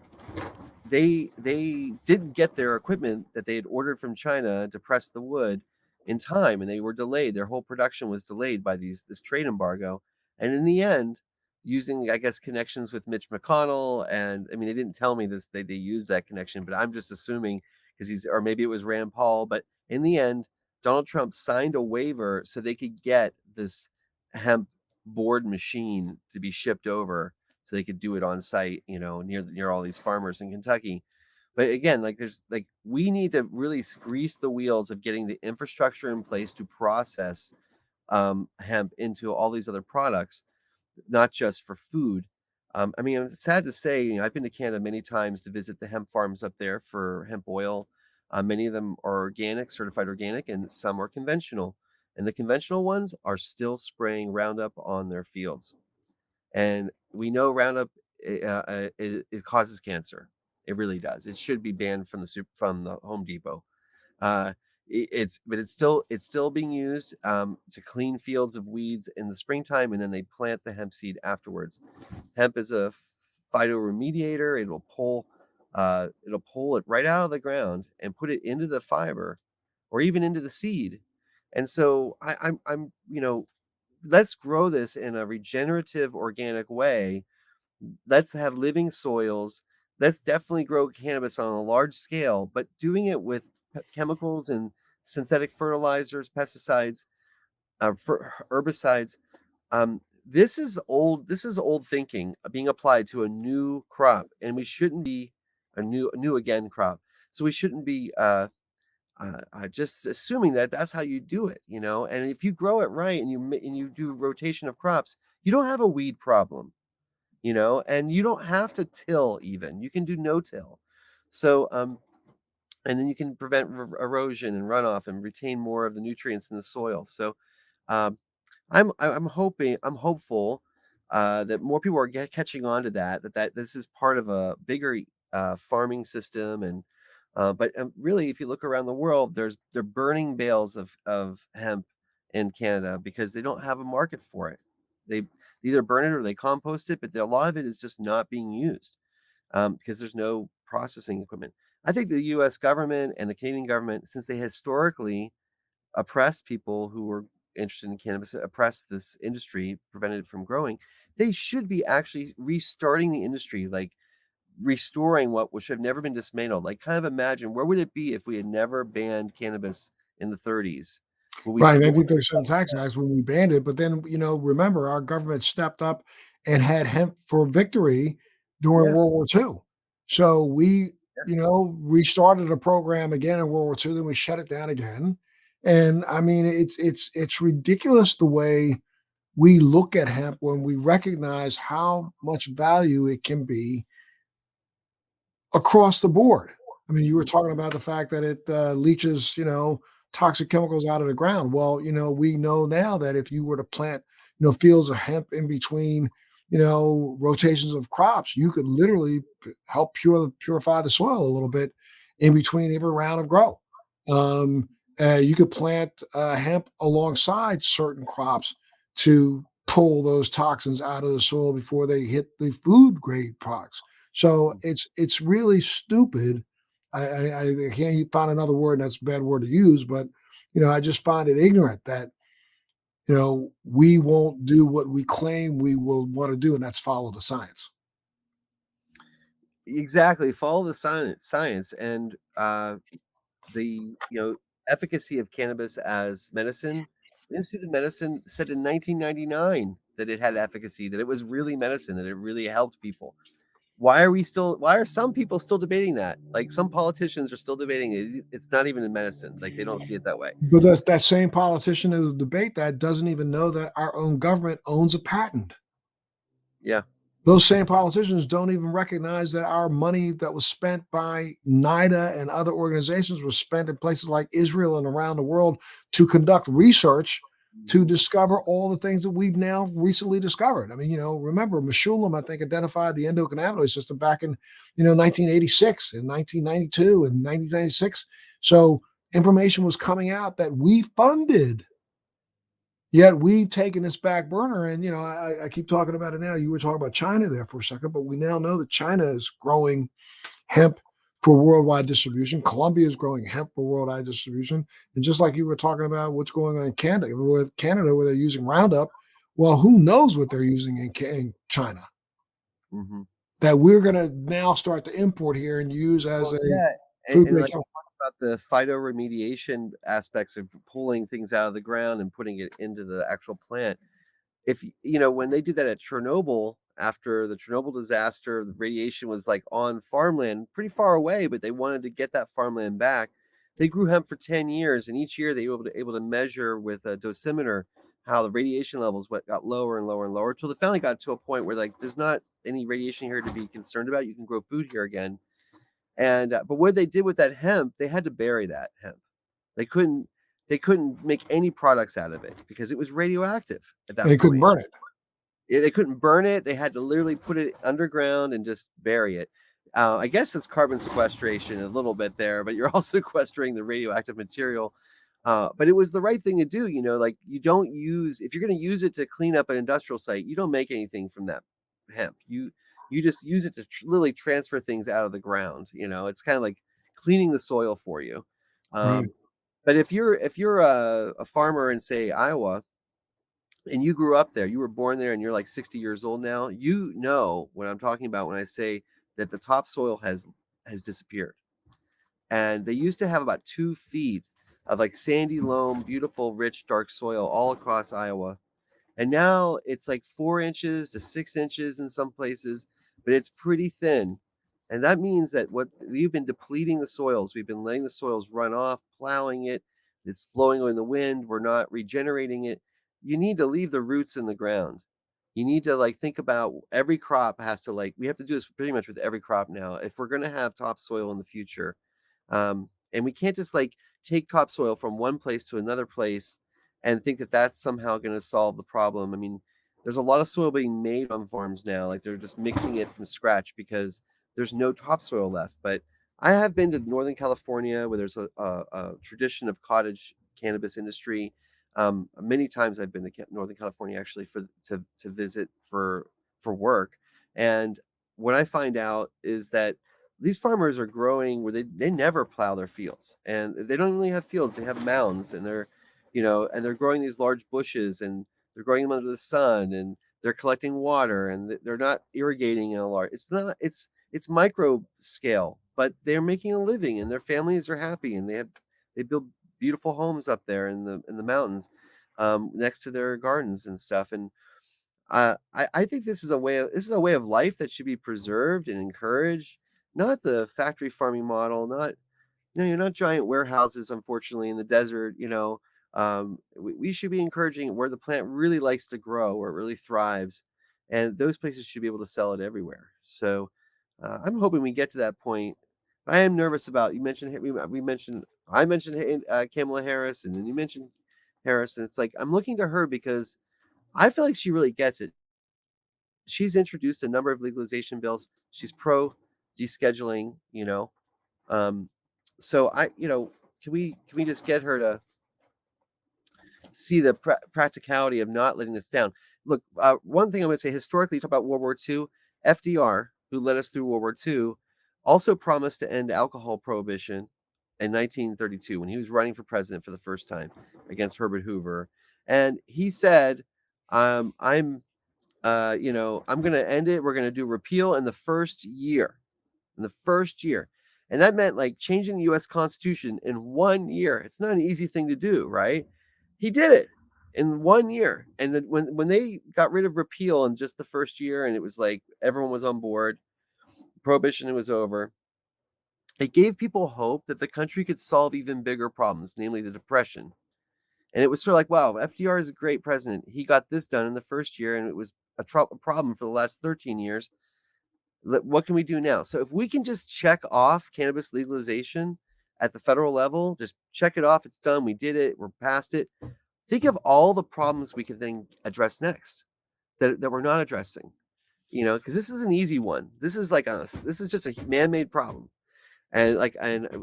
they didn't get their equipment that they had ordered from China to press the wood in time, and they were delayed. Their whole production was delayed by this trade embargo. And in the end, using, I guess, connections with Mitch McConnell. And I mean, they didn't tell me this, they used that connection, but I'm just assuming because or maybe it was Rand Paul. But in the end, Donald Trump signed a waiver so they could get this hemp board machine to be shipped over so they could do it on site, near all these farmers in Kentucky. But again, like we need to really grease the wheels of getting the infrastructure in place to process hemp into all these other products, not just for food. I mean, it's sad to say, I've been to Canada many times to visit the hemp farms up there for hemp oil. Many of them are organic, certified organic, and some are conventional. And the conventional ones are still spraying Roundup on their fields. And we know Roundup, it causes cancer. It really does. It should be banned from the Home Depot. Uh, but it's still being used to clean fields of weeds in the springtime, and then they plant the hemp seed afterwards. Hemp is a phytoremediator. It'll pull it right out of the ground and put it into the fiber, or even into the seed. And so I'm let's grow this in a regenerative, organic way. Let's have living soils. Let's definitely grow cannabis on a large scale, but doing it with chemicals and synthetic fertilizers, pesticides, herbicides. This is old thinking being applied to a new crop, and we shouldn't be a new again crop. So we shouldn't be just assuming that that's how you do it, And if you grow it right and you do rotation of crops, you don't have a weed problem, and you don't have to till even. You can do no till. So and then you can prevent erosion and runoff and retain more of the nutrients in the soil. So um, I'm hopeful that more people are catching on to that this is part of a bigger farming system. And but really, if you look around the world, they're burning bales of hemp in Canada because they don't have a market for it. They either burn it or they compost it, but a lot of it is just not being used because there's no processing equipment. I think the U.S. government and the Canadian government, since they historically oppressed people who were interested in cannabis, oppressed this industry, prevented it from growing, they should be actually restarting the industry, like restoring what should have never been dismantled. Like, kind of imagine where would it be if we had never banned cannabis in the 30s? Would we Right, still? maybe there's some tax acts when we banned it, but then, remember our government stepped up and had hemp for victory during Yeah, World War II. So we, yes. restarted a program again in World War II, then we shut it down again. And I mean, it's ridiculous the way we look at hemp when we recognize how much value it can be across the board. I mean, you were Mhm. talking about the fact that it leaches, toxic chemicals out of the ground. Well, we know now that if you were to plant, fields of hemp in between, rotations of crops, you could literally help purify the soil a little bit in between every round of grow. Um, you could plant hemp alongside certain crops to pull those toxins out of the soil before they hit the food grade products. So it's really stupid. I can't find another word, and that's a bad word to use, but I just find it ignorant that we won't do what we claim we will want to do, and that's follow the science. Exactly. Follow the science, and the efficacy of cannabis as medicine. The Institute of Medicine said in 1999 that it had efficacy, that it was really medicine, that it really helped people. Why are some people still debating that? Like, some politicians are still debating it. It's not even in medicine. Like, they don't see it that way. But that same politician who debate that doesn't even know that our own government owns a patent. Yeah. Those same politicians don't even recognize that our money that was spent by NIDA and other organizations was spent in places like Israel and around the world to conduct research to Mhm. discover all the things that we've now recently discovered. I mean, remember Meshulam, I think, identified the endocannabinoid system back in, 1986 and 1992 and 1996. So information was coming out that we funded. Yet we've taken this back burner, and I keep talking about it now. You were talking about China there for a second, but we now know that China is growing hemp for worldwide distribution. Colombia is growing hemp for worldwide distribution, and just like you were talking about, what's going on in Canada, where they're using Roundup. Well, who knows what they're using in China Mhm. that we're going to now start to import here and use as Well, a yeah, food and grade like chemical. about the phytoremediation aspects of pulling things out of the ground and putting it into the actual plant. If when they did that at Chernobyl, after the Chernobyl disaster, the radiation was like on farmland pretty far away, but they wanted to get that farmland back. They grew hemp for 10 years, and each year they were able to measure with a dosimeter how the radiation levels got lower and lower and lower until they finally got to a point where like there's not any radiation here to be concerned about. You can grow food here again. And but what they did with that hemp, they had to bury that hemp. They couldn't they couldn't make any products out of it because it was radioactive at that They couldn't point. burn it. They couldn't burn it. They had to literally put it underground and just bury it. I guess it's carbon sequestration a little bit there, but you're also sequestering the radioactive material. But it was the right thing to do. Like you don't use if you're going to use it to clean up an industrial site, you don't make anything from that hemp. You just use it to literally transfer things out of the ground. It's kind of like cleaning the soil for you. Right. Um, but if you're a farmer in say Iowa and you grew up there, you were born there and you're like 60 years old now, you know what I'm talking about when I say that the topsoil has disappeared. And they used to have about 2 feet of like sandy loam, beautiful, rich, dark soil all across Iowa. And now it's like 4 inches to 6 inches in some places, but it's pretty thin. And that means that what we've been depleting the soils, we've been letting the soils run off, plowing it, it's blowing in the wind, we're not regenerating it. You need to leave the roots in the ground. You need to like think about every crop has to we have to do this pretty much with every crop now. If we're going to have topsoil in the future, and we can't just like take topsoil from one place to another place and think that that's somehow going to solve the problem. I mean, there's a lot of soil being made on farms now. Like they're just mixing it from scratch because there's no topsoil left. But I have been to Northern California where there's a tradition of cottage cannabis industry. Many times I've been to Northern California actually to visit for work. And what I find out is that these farmers are growing where they never plow their fields, and they don't really have fields, they have mounds, and they're growing these large bushes, and they're growing them under the sun, and they're collecting water, and they're not irrigating in a large it's not it's micro scale, but they're making a living and their families are happy, and they build beautiful homes up there in the mountains, next to their gardens and stuff. And I think this is a way of life that should be preserved and encouraged, not the factory farming model, not you're not giant warehouses, unfortunately, in the desert. We should be encouraging where the plant really likes to grow, where it really thrives, and those places should be able to sell it everywhere. So I'm hoping we get to that point. I am nervous about you mentioned we mentioned I mentioned Kamala Harris, and then you mentioned Harris, and it's like I'm looking to her because I feel like she really gets it. She's introduced a number of legalization bills. She's pro descheduling, Um, so can we just get her to see the practicality of not letting this down? Look, one thing I'm going to say historically, you talk about World War II. FDR, who led us through World War II, also promised to end alcohol prohibition in 1932 when he was running for president for the first time against Herbert Hoover, and he said, I'm going to end it. We're going to do repeal in the first year. In the first year. And that meant like changing the US Constitution in 1 year. It's not an easy thing to do, right? He did it in 1 year. And then when they got rid of repeal in just the first year, and it was like everyone was on board, prohibition was over, it gave people hope that the country could solve even bigger problems, namely the depression. And it was sort of like, wow, FDR is a great president. He got this done in the first year, and it was a problem for the last 13 years. What can we do now? So if we can just check off cannabis legalization at the federal level, just check it off, it's done, we did it, we're past it. Think of all the problems we can then address next that we're not addressing. Because this is an easy one. This is just a man-made problem. And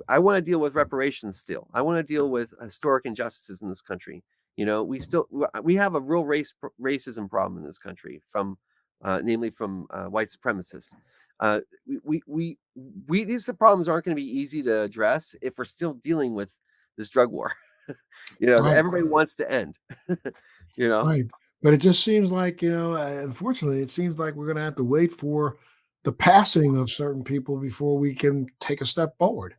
I want to deal with reparations still. I want to deal with historic injustices in this country. We have a real racism problem in this country namely from white supremacists. Uh, these problems aren't going to be easy to address if we're still dealing with this drug war. That Right. everybody wants to end. you know, Right. But it just seems like, unfortunately, it seems like we're gonna have to wait for the passing of certain people before we can take a step forward.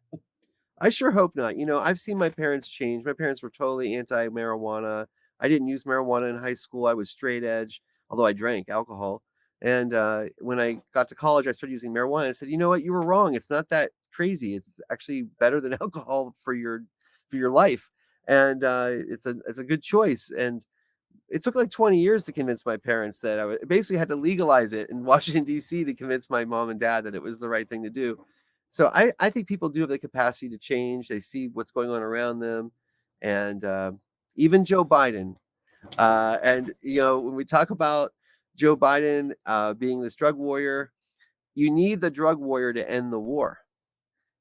I sure hope not. I've seen my parents change. My parents were totally anti-marijuana. I didn't use marijuana in high school. I was straight edge, although I drank alcohol. And when I got to college, I started using marijuana. I said, "You know what? You were wrong. It's not that crazy. It's actually better than alcohol for your life, and it's a good choice." And it took like 20 years to convince my parents that basically had to legalize it in Washington D.C. to convince my mom and dad that it was the right thing to do. So I think people do have the capacity to change. They see what's going on around them, and even Joe Biden. And when we talk about Joe Biden being this drug warrior, you need the drug warrior to end the war.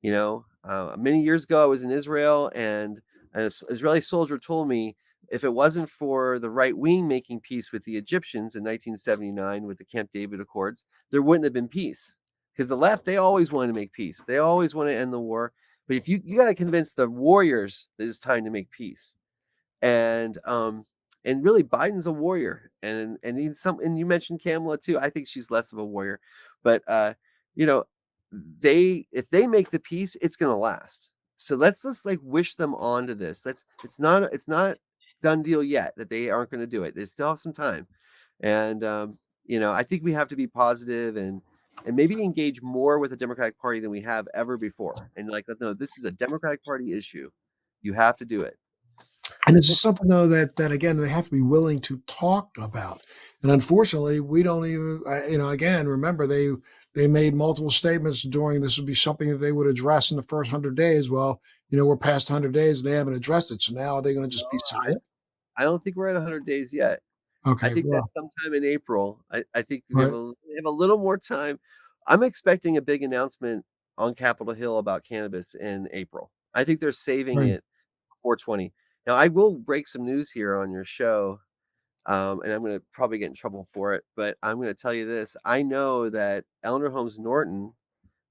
Many years ago, I was in Israel, and an Israeli soldier told me if it wasn't for the right wing making peace with the Egyptians in 1979 with the Camp David Accords, there wouldn't have been peace. Because the left, they always want to make peace. They always want to end the war. But if you got to convince the warriors that it's time to make peace. And really Biden's a warrior, and he's some, and you mentioned Kamala too. I think she's less of a warrior, but you know, if they make the peace, it's gonna last. So let's just like wish them on to this. It's not done deal yet that they aren't gonna do it. They still have some time. And I think we have to be positive and maybe engage more with the Democratic Party than we have ever before. And like, no, this is a Democratic Party issue. You have to do it. And it's something though that again they have to be willing to talk about. And unfortunately, we don't even again, remember they made multiple statements during this would be something that they would address in the first 100 days. Well, we're past 100 days and they haven't addressed it. So now are they going to just be silent? I don't think we're at 100 days yet. I Okay, think well, that's sometime in April. I think right, we have a little more time. I'm expecting a big announcement on Capitol Hill about cannabis in April. I think they're saving right, it 420. Now, I will break some news here on your show, and I'm going to probably get in trouble for it, but I'm going to tell you this. I know that Eleanor Holmes Norton,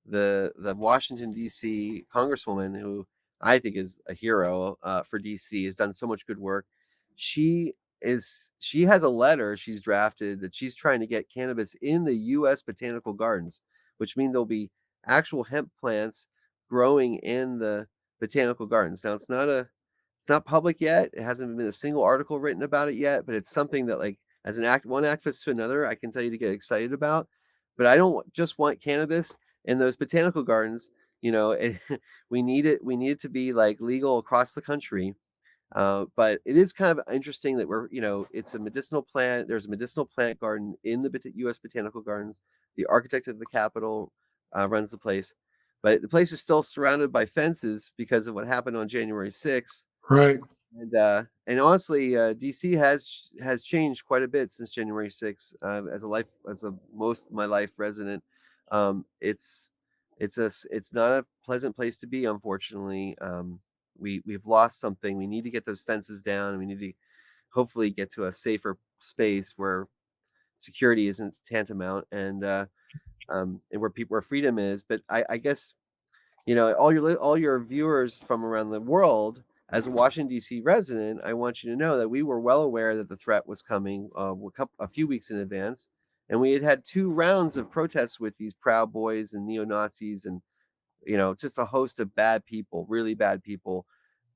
the Washington D.C. Congresswoman, who I think is a hero for D.C., has done so much good work. She she has a letter she's drafted that she's trying to get cannabis in the U.S. botanical gardens, which means there'll be actual hemp plants growing in the botanical gardens. Now it's not public yet. It hasn't been a single article written about it yet, but it's something that like as one activist to another, I can tell you to get excited about. But I don't just want cannabis in those botanical gardens. We need it. We need it to be like legal across the country. But it is kind of interesting that it's a medicinal plant. There's a medicinal plant garden in the U.S. Botanical Gardens. The architect of the Capitol runs the place, but the place is still surrounded by fences because of what happened on January 6th. right. And honestly, DC has changed quite a bit since January 6th. As a most of my life resident, it's it's not a pleasant place to be. Unfortunately, we've lost something. We need to get those fences down, and we need to hopefully get to a safer space where security isn't tantamount, and where freedom is. But I guess all your viewers from around the world, as a Washington D.C. resident, I want you to know that we were well aware that the threat was coming a few weeks in advance, and we had had 2 rounds of protests with these Proud Boys and neo Nazis, and just a host of bad people, really bad people,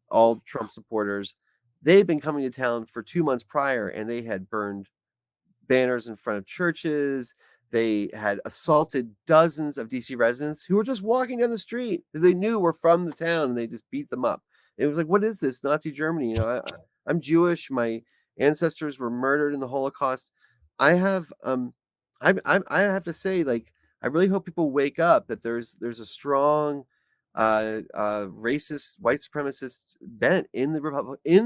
all Trump supporters. They had been coming to town for 2 months prior, and they had burned banners in front of churches. They had assaulted dozens of DC residents who were just walking down the street that they knew were from the town, and they just beat them up. It was like, what is this Nazi Germany? I'm Jewish. My ancestors were murdered in the Holocaust. I have I have to say, like, I really hope people wake up that there's a strong racist, white supremacist bent in the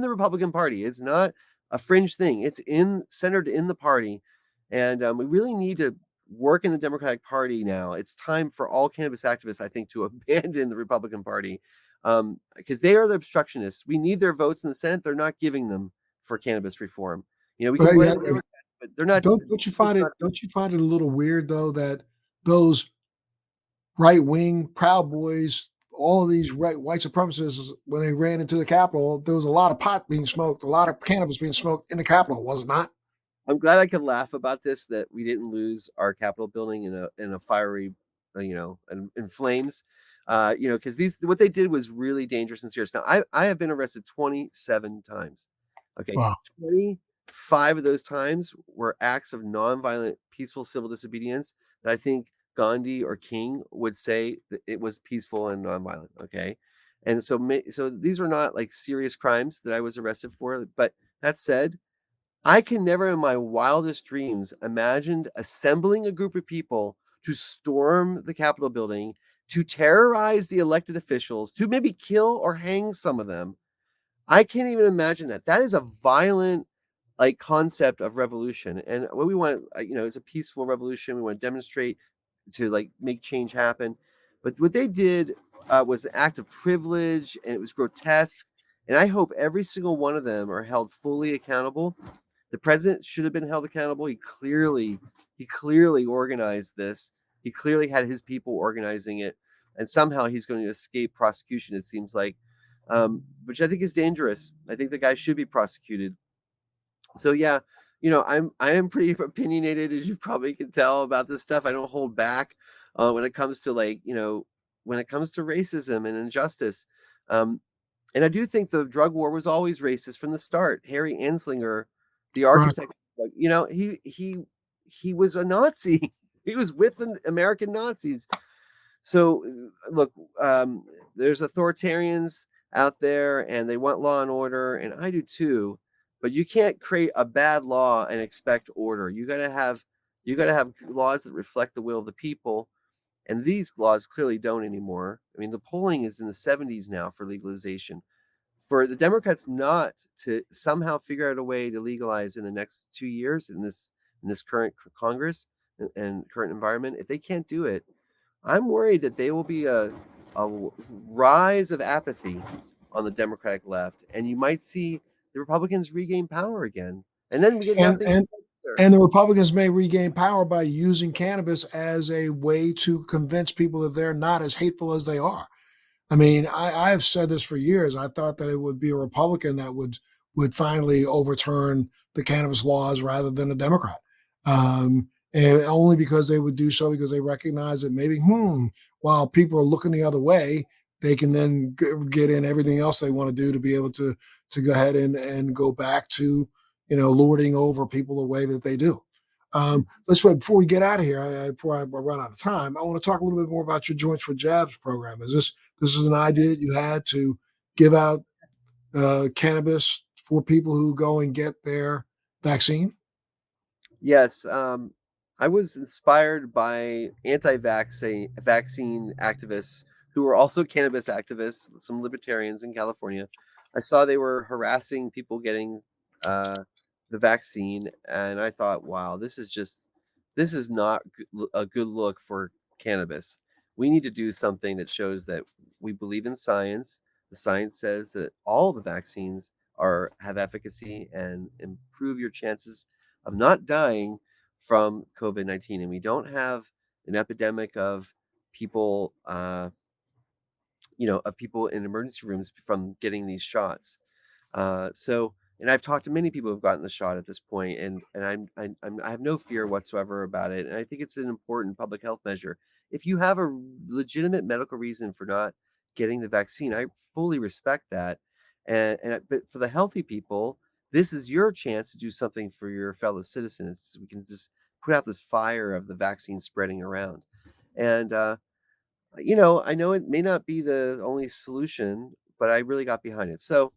Republican Party. It's not a fringe thing. It's centered in the party, and we really need to work in the Democratic Party now. It's time for all cannabis activists, I think, to abandon the Republican Party because they are the obstructionists. We need their votes in the Senate. They're not giving them for cannabis reform. We can Well, blame yeah, the Democrats, but they're not. It's not. don't you find it a little weird though that those right wing Proud Boys, all of these white supremacists, when they ran into the Capitol, there was a lot of pot being smoked, a lot of cannabis being smoked in the Capitol, was it not? I'm glad I could laugh about this, that we didn't lose our Capitol building in a fiery, in flames. Because these what they did was really dangerous and serious. Now, I have been arrested 27 times. Okay, Wow. 25 of those times were acts of nonviolent, peaceful civil disobedience that I think Gandhi or King would say that it was peaceful and nonviolent. Okay, and so these are not like serious crimes that I was arrested for. But that said, I can never in my wildest dreams imagined assembling a group of people to storm the Capitol building, to terrorize the elected officials, to maybe kill or hang some of them. I can't even imagine that. That is a violent like concept of revolution. And what we want, is a peaceful revolution. We want to demonstrate to like make change happen. But what they did was an act of privilege, and it was grotesque. And I hope every single one of them are held fully accountable. The president should have been held accountable. He clearly organized this. He clearly had his people organizing it, and somehow he's going to escape prosecution. It seems like, which I think is dangerous. I think the guy should be prosecuted. So yeah, I am pretty opinionated, as you probably can tell, about this stuff. I don't hold back when it comes to when it comes to racism and injustice. Um, and I do think the drug war was always racist from the start. Harry Anslinger, the Correct. architect, he was a Nazi. He was with the American Nazis. So look, there's authoritarians out there, and they want law and order, and I do too. But you can't create a bad law and expect order. You got to have laws that reflect the will of the people, and these laws clearly don't anymore. I mean, the polling is in the 70s now for legalization. For the Democrats not to somehow figure out a way to legalize in the next 2 years in this current Congress and current environment, if they can't do it, I'm worried that there will be a rise of apathy on the Democratic left, and you might see the Republicans regain power again, and then we get And nothing and there. and the Republicans may regain power by using cannabis as a way to convince people that they're not as hateful as they are. I mean, I have said this for years. I thought that it would be a Republican that would finally overturn the cannabis laws rather than a Democrat, and only because they would do so because they recognize that maybe, while people are looking the other way, they can then get in everything else they want to do to be able to go ahead and go back to lording over people the way that they do. Let's wait before we get out of here. Before I run out of time, I want to talk a little bit more about your Joints for Jabs program. This is an idea that you had to give out cannabis for people who go and get their vaccine? Yes, I was inspired by anti-vaccine activists who were also cannabis activists, some libertarians in California. I saw they were harassing people getting uh, the vaccine, and I thought, wow, this is not a good look for cannabis. We need to do something that shows that we believe in science. The science says that all the vaccines have efficacy and improve your chances of not dying from COVID-19, and we don't have an epidemic of people, of people in emergency rooms from getting these shots. And I've talked to many people who've gotten the shot at this point, and I have no fear whatsoever about it. And I think it's an important public health measure. If you have a legitimate medical reason for not getting the vaccine, I fully respect that. But for the healthy people, this is your chance to do something for your fellow citizens. We can just put out this fire of the vaccine spreading around. And I know it may not be the only solution, but I really got behind it. So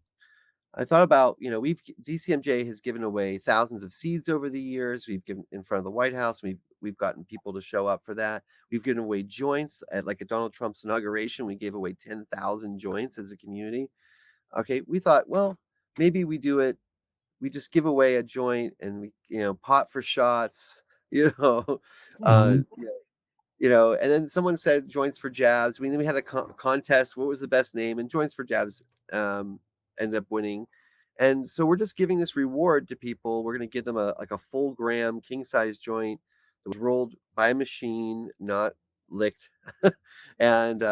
I thought about, DCMJ has given away thousands of seeds over the years. We've given in front of the White House. We've gotten people to show up for that. We've given away joints at Donald Trump's inauguration. We gave away 10,000 joints as a community. Okay, we thought, well, maybe we do it. We just give away a joint, and we, pot for shots. You know, uh, Mhm. and then someone said joints for jabs. Then we had a contest. What was the best name? And joints for jabs um, ended up winning. And so we're just giving this reward to people. We're going to give them a full gram king size joint that was rolled by a machine, not licked. And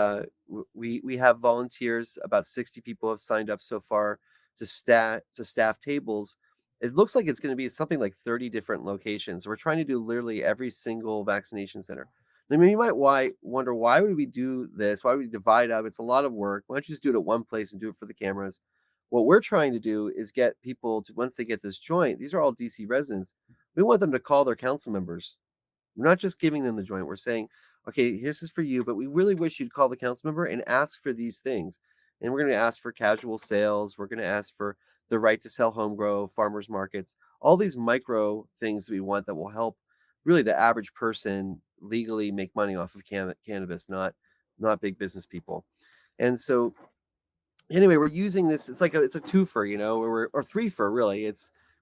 we have volunteers. About 60 people have signed up so far to staff tables. it looks like it's going to be something like 30 different locations. We're trying to do literally every single vaccination center. I mean, you might wonder, why would we do this? Why would we divide up? It's a lot of work. Why don't you just do it at one place and do it for the cameras? What we're trying to do is get people to, once they get this joint, these are all DC residents. We want them to call their council members. We're not just giving them the joint. We're saying, okay, here's this for you, but we really wish you'd call the council member and ask for these things. And we're going to ask for casual sales. We're going to ask for the right to sell home grow, farmers markets, all these micro things that we want that will help really the average person legally make money off of cannabis, not big business people. And so anyway, we're using this. It's like it's a twofer, or three-fer really.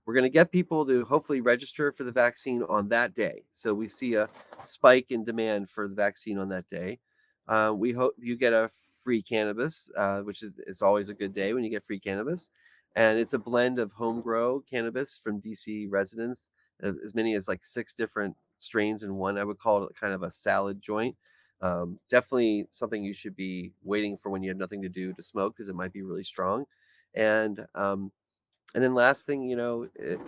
We're going to get people to hopefully register for the vaccine on that day. So we see a spike in demand for the vaccine on that day. We hope you get a free cannabis, which is it's always a good day when you get free cannabis. And it's a blend of home grow cannabis from DC residents, as many as like 6 different strains in one. I would call it kind of a salad joint. Definitely something you should be waiting for when you have nothing to do to smoke, because it might be really strong. And then last thing, it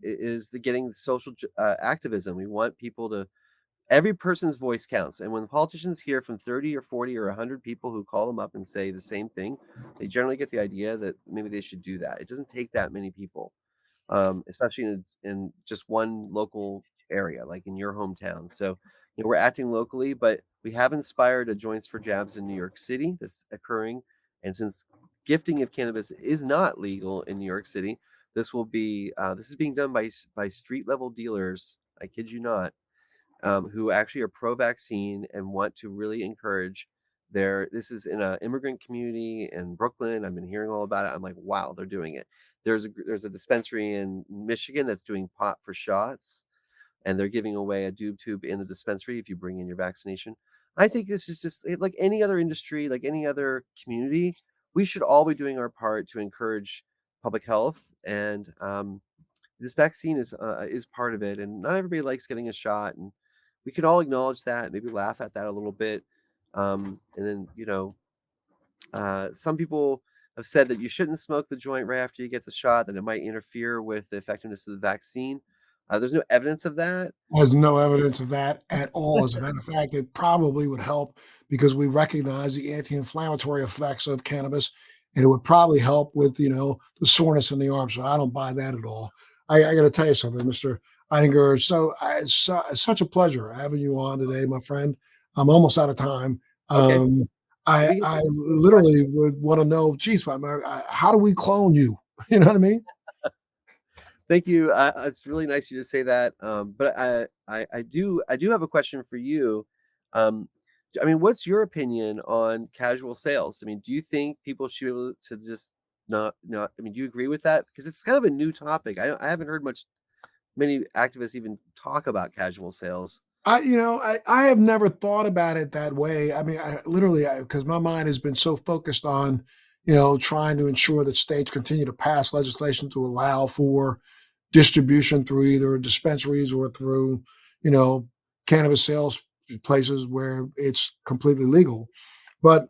is the getting social activism. We want people to, every person's voice counts. And when the politicians hear from 30 or 40 or 100 people who call them up and say the same thing, they generally get the idea that maybe they should do that. It doesn't take that many people, especially in just one local area, like in your hometown. So, we're acting locally, but we have inspired a Joints for Jabs in New York City that's occurring. And since gifting of cannabis is not legal in New York City, this is being done by street level dealers. I kid you not, who actually are pro-vaccine and want to really encourage this is in an immigrant community in Brooklyn. I've been hearing all about it. I'm like, wow, they're doing it. There's a dispensary in Michigan that's doing pot for shots, and they're giving away a doob tube in the dispensary if you bring in your vaccination. I think this is just like any other industry, like any other community. We should all be doing our part to encourage public health, and this vaccine is part of it. And not everybody likes getting a shot, and we can all acknowledge that, maybe laugh at that a little bit. And then some people have said that you shouldn't smoke the joint right after you get the shot, that it might interfere with the effectiveness of the vaccine. There's no evidence of that. There's no evidence of that at all. As a matter of fact, it probably would help because we recognize the anti-inflammatory effects of cannabis, and it would probably help with, the soreness in the arm. So I don't buy that at all. I got to tell you something, Mr. Eidinger. It's such a pleasure having you on today, my friend. I'm almost out of time. Okay, Um, I we can I take some more literally questions. would want to know, geez, how do we clone you? You know what I mean? Thank you. It's really nice of you to say that. But I do have a question for you. Um, I mean, what's your opinion on casual sales? I mean, do you think people should be able to just not? I mean, do you agree with that? Because it's kind of a new topic. I haven't heard many activists even talk about casual sales. I have never thought about it that way. I mean, I literally, because my mind has been so focused on, trying to ensure that states continue to pass legislation to allow for distribution through either dispensaries or through, you know, cannabis sales places where it's completely legal. But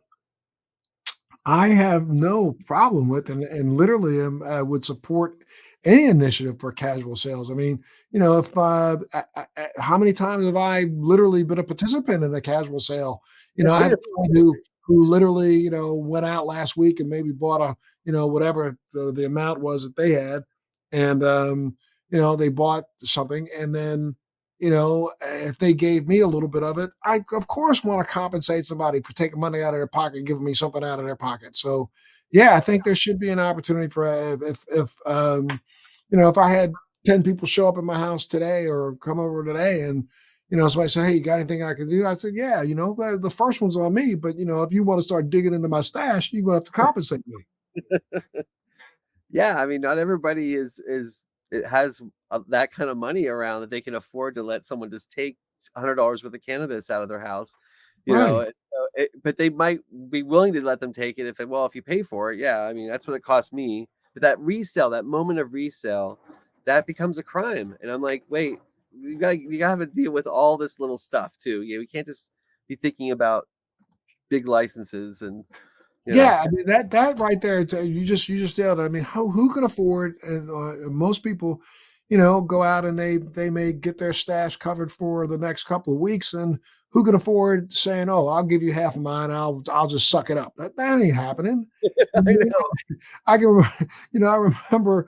I have no problem with and literally would support any initiative for casual sales. I mean, if how many times have I literally been a participant in a casual sale? I Quite have a a few, friend actually. who literally, went out last week and maybe bought whatever the amount was that they had, and they bought something, and then if they gave me a little bit of it, I of course want to compensate somebody for taking money out of their pocket and giving me something out of their pocket. So, yeah, I think there should be an opportunity for if I had 10 people show up at my house today or come over today and somebody said, "Hey, you got anything I can do?" I said, "Yeah, the first one's on me, but if you want to start digging into my stash, you're gonna have to compensate me." Yeah, I mean, not everybody is it has that kind of money around that they can afford to let someone just take $100 worth of cannabis out of their house, Right. and so but they might be willing to let them take it if you pay for it, yeah, I mean, that's what it cost me. But that resale, that moment of resale, that becomes a crime. And I'm like, wait, you gotta have to deal with all this little stuff too. We can't just be thinking about big licenses. And you know. Yeah, I mean that right there, you just nailed it. I mean, who can afford, and most people, go out and they may get their stash covered for the next couple of weeks, and who can afford saying, "Oh, I'll give you half of mine. I'll just suck it up." That ain't happening. I know. I can, I remember,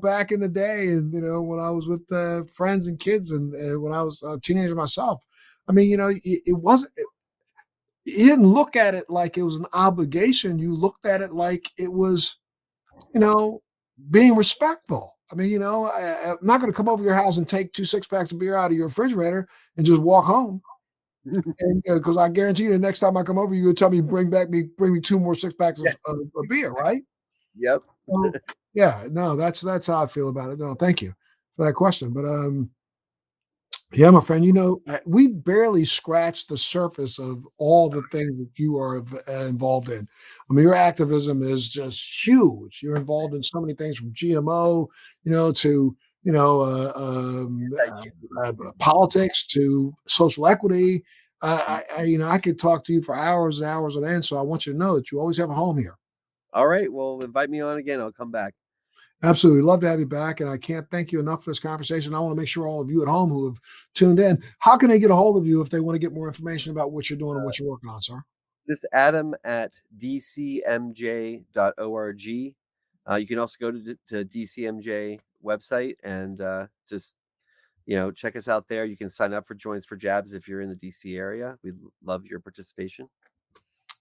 back in the day, and when I was with friends and kids, and when I was a teenager myself. I mean, it wasn't. You didn't look at it like it was an obligation. You looked at it like it was, you know, being respectful. I mean, I'm not going to come over your house and take 2 6 packs of beer out of your refrigerator and just walk home. And because I guarantee you, the next time I come over, you'll tell me bring me 2 more 6 packs Yeah. of beer, right? Yep. So, yeah, no, that's how I feel about it. No, thank you for that question. But yeah, my friend, we barely scratched the surface of all the things that you are involved in. I mean, your activism is just huge. You're involved in so many things from GMO, to, Thank you. politics to social equity. I could talk to you for hours and hours on end. So I want you to know that you always have a home here. All right. Well, invite me on again. I'll come back. Absolutely. Love to have you back. And I can't thank you enough for this conversation. I want to make sure all of you at home who have tuned in, how can they get a hold of you if they want to get more information about what you're doing and what you're working on, sir? Just Adam at dcmj.org. You can also go to DCMJ website and just check us out there. You can sign up for Joints for Jabs if you're in the DC area. We'd love your participation.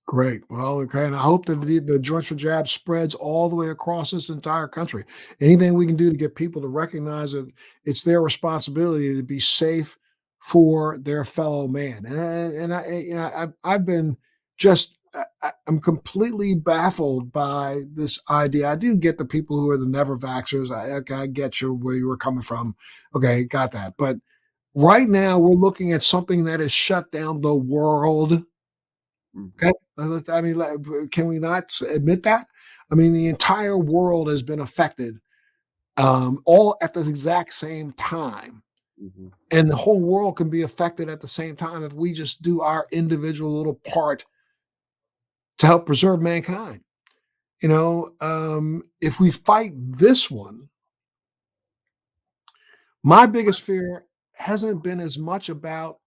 Great. Well, okay. And I hope that the Joints for Jabs spreads all the way across this entire country. Anything we can do to get people to recognize that it's their responsibility to be safe for their fellow man. I've been just, I'm completely baffled by this idea. I do get the people who are the never vaxxers. Okay, I get where you were coming from. Okay, got that. But right now, we're looking at something that has shut down the world. Mhm, Okay. I mean, can we not admit that? I mean, the entire world has been affected, all at the exact same time. mhm, And the whole world can be affected at the same time if we just do our individual little part to help preserve mankind. If we fight this one, my biggest fear hasn't been as much about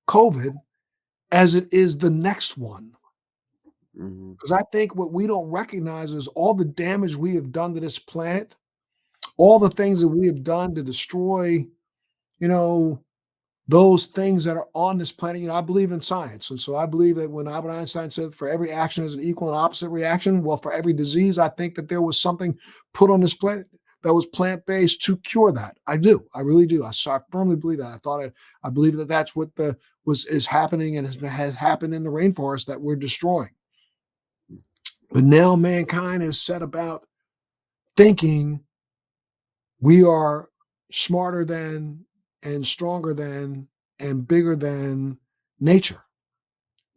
COVID as it is the next one. mhm, Because I think what we don't recognize is all the damage we have done to this planet, all the things that we have done to destroy, you know, those things that are on this planet. I believe in science. And so I believe that when Albert Einstein said for every action is an equal and opposite reaction, well, for every disease, I think that there was something put on this planet that was plant-based to cure that. I do. I really do. I firmly believe that. I believe that that's what is happening and has happened in the rainforest that we're destroying. But now mankind has set about thinking we are smarter than and stronger than and bigger than nature.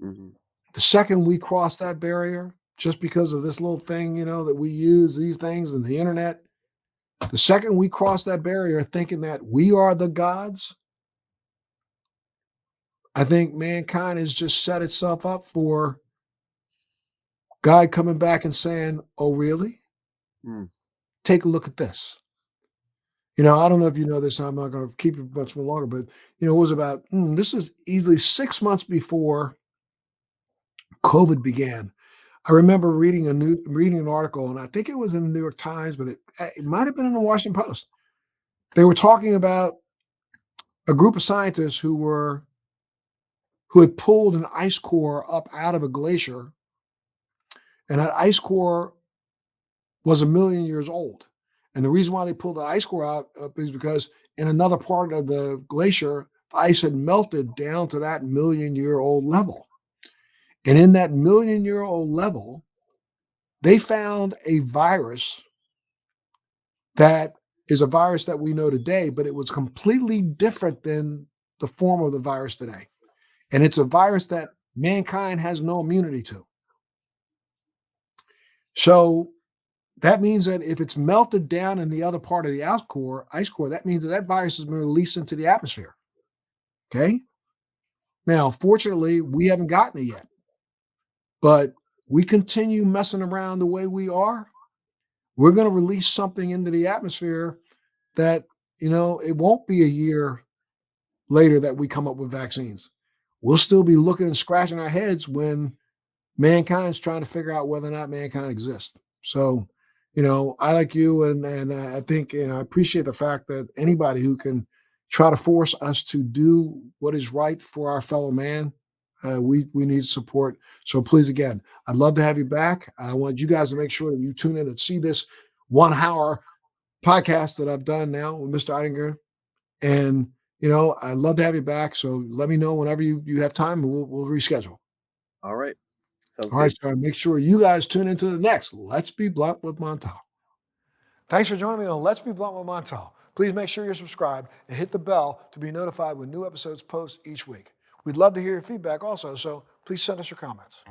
mhm, The second we cross that barrier, just because of this little thing, that we use these things and the internet, the second we cross that barrier thinking that we are the gods, I think mankind has just set itself up for God coming back and saying, "Oh, really? mm, Take a look at this." I don't know if you know this, I'm not going to keep it much more longer, but it was about this is easily 6 months before COVID began. I remember reading an article, and I think it was in the New York Times, but it might have been in the Washington Post. They were talking about a group of scientists who had pulled an ice core up out of a glacier, and that ice core was 1 million years old. And the reason why they pulled the ice core out is because in another part of the glacier, the ice had melted down to that 1 million-year-old level. And in that 1 million-year-old level, they found a virus that is a virus that we know today, but it was completely different than the form of the virus today. And it's a virus that mankind has no immunity to. So that means that if it's melted down in the other part of the ice core, that means that that virus has been released into the atmosphere. Okay. Now, fortunately, we haven't gotten it yet, but we continue messing around the way we are, we're going to release something into the atmosphere that, it won't be a year later that we come up with vaccines. We'll still be looking and scratching our heads when mankind's trying to figure out whether or not mankind exists. So, I like you, and I think, I appreciate the fact that anybody who can try to force us to do what is right for our fellow man, we need support. So please, again, I'd love to have you back. I want you guys to make sure that you tune in and see this 1 hour podcast that I've done now with Mr. Eidinger. And I'd love to have you back. So let me know whenever you have time, and we'll reschedule. All right. Sounds All right, good. so make sure you guys tune into the next Let's Be Blunt with Montel. Thanks for joining me on Let's Be Blunt with Montel. Please make sure you're subscribed and hit the bell to be notified when new episodes post each week. We'd love to hear your feedback also, so please send us your comments.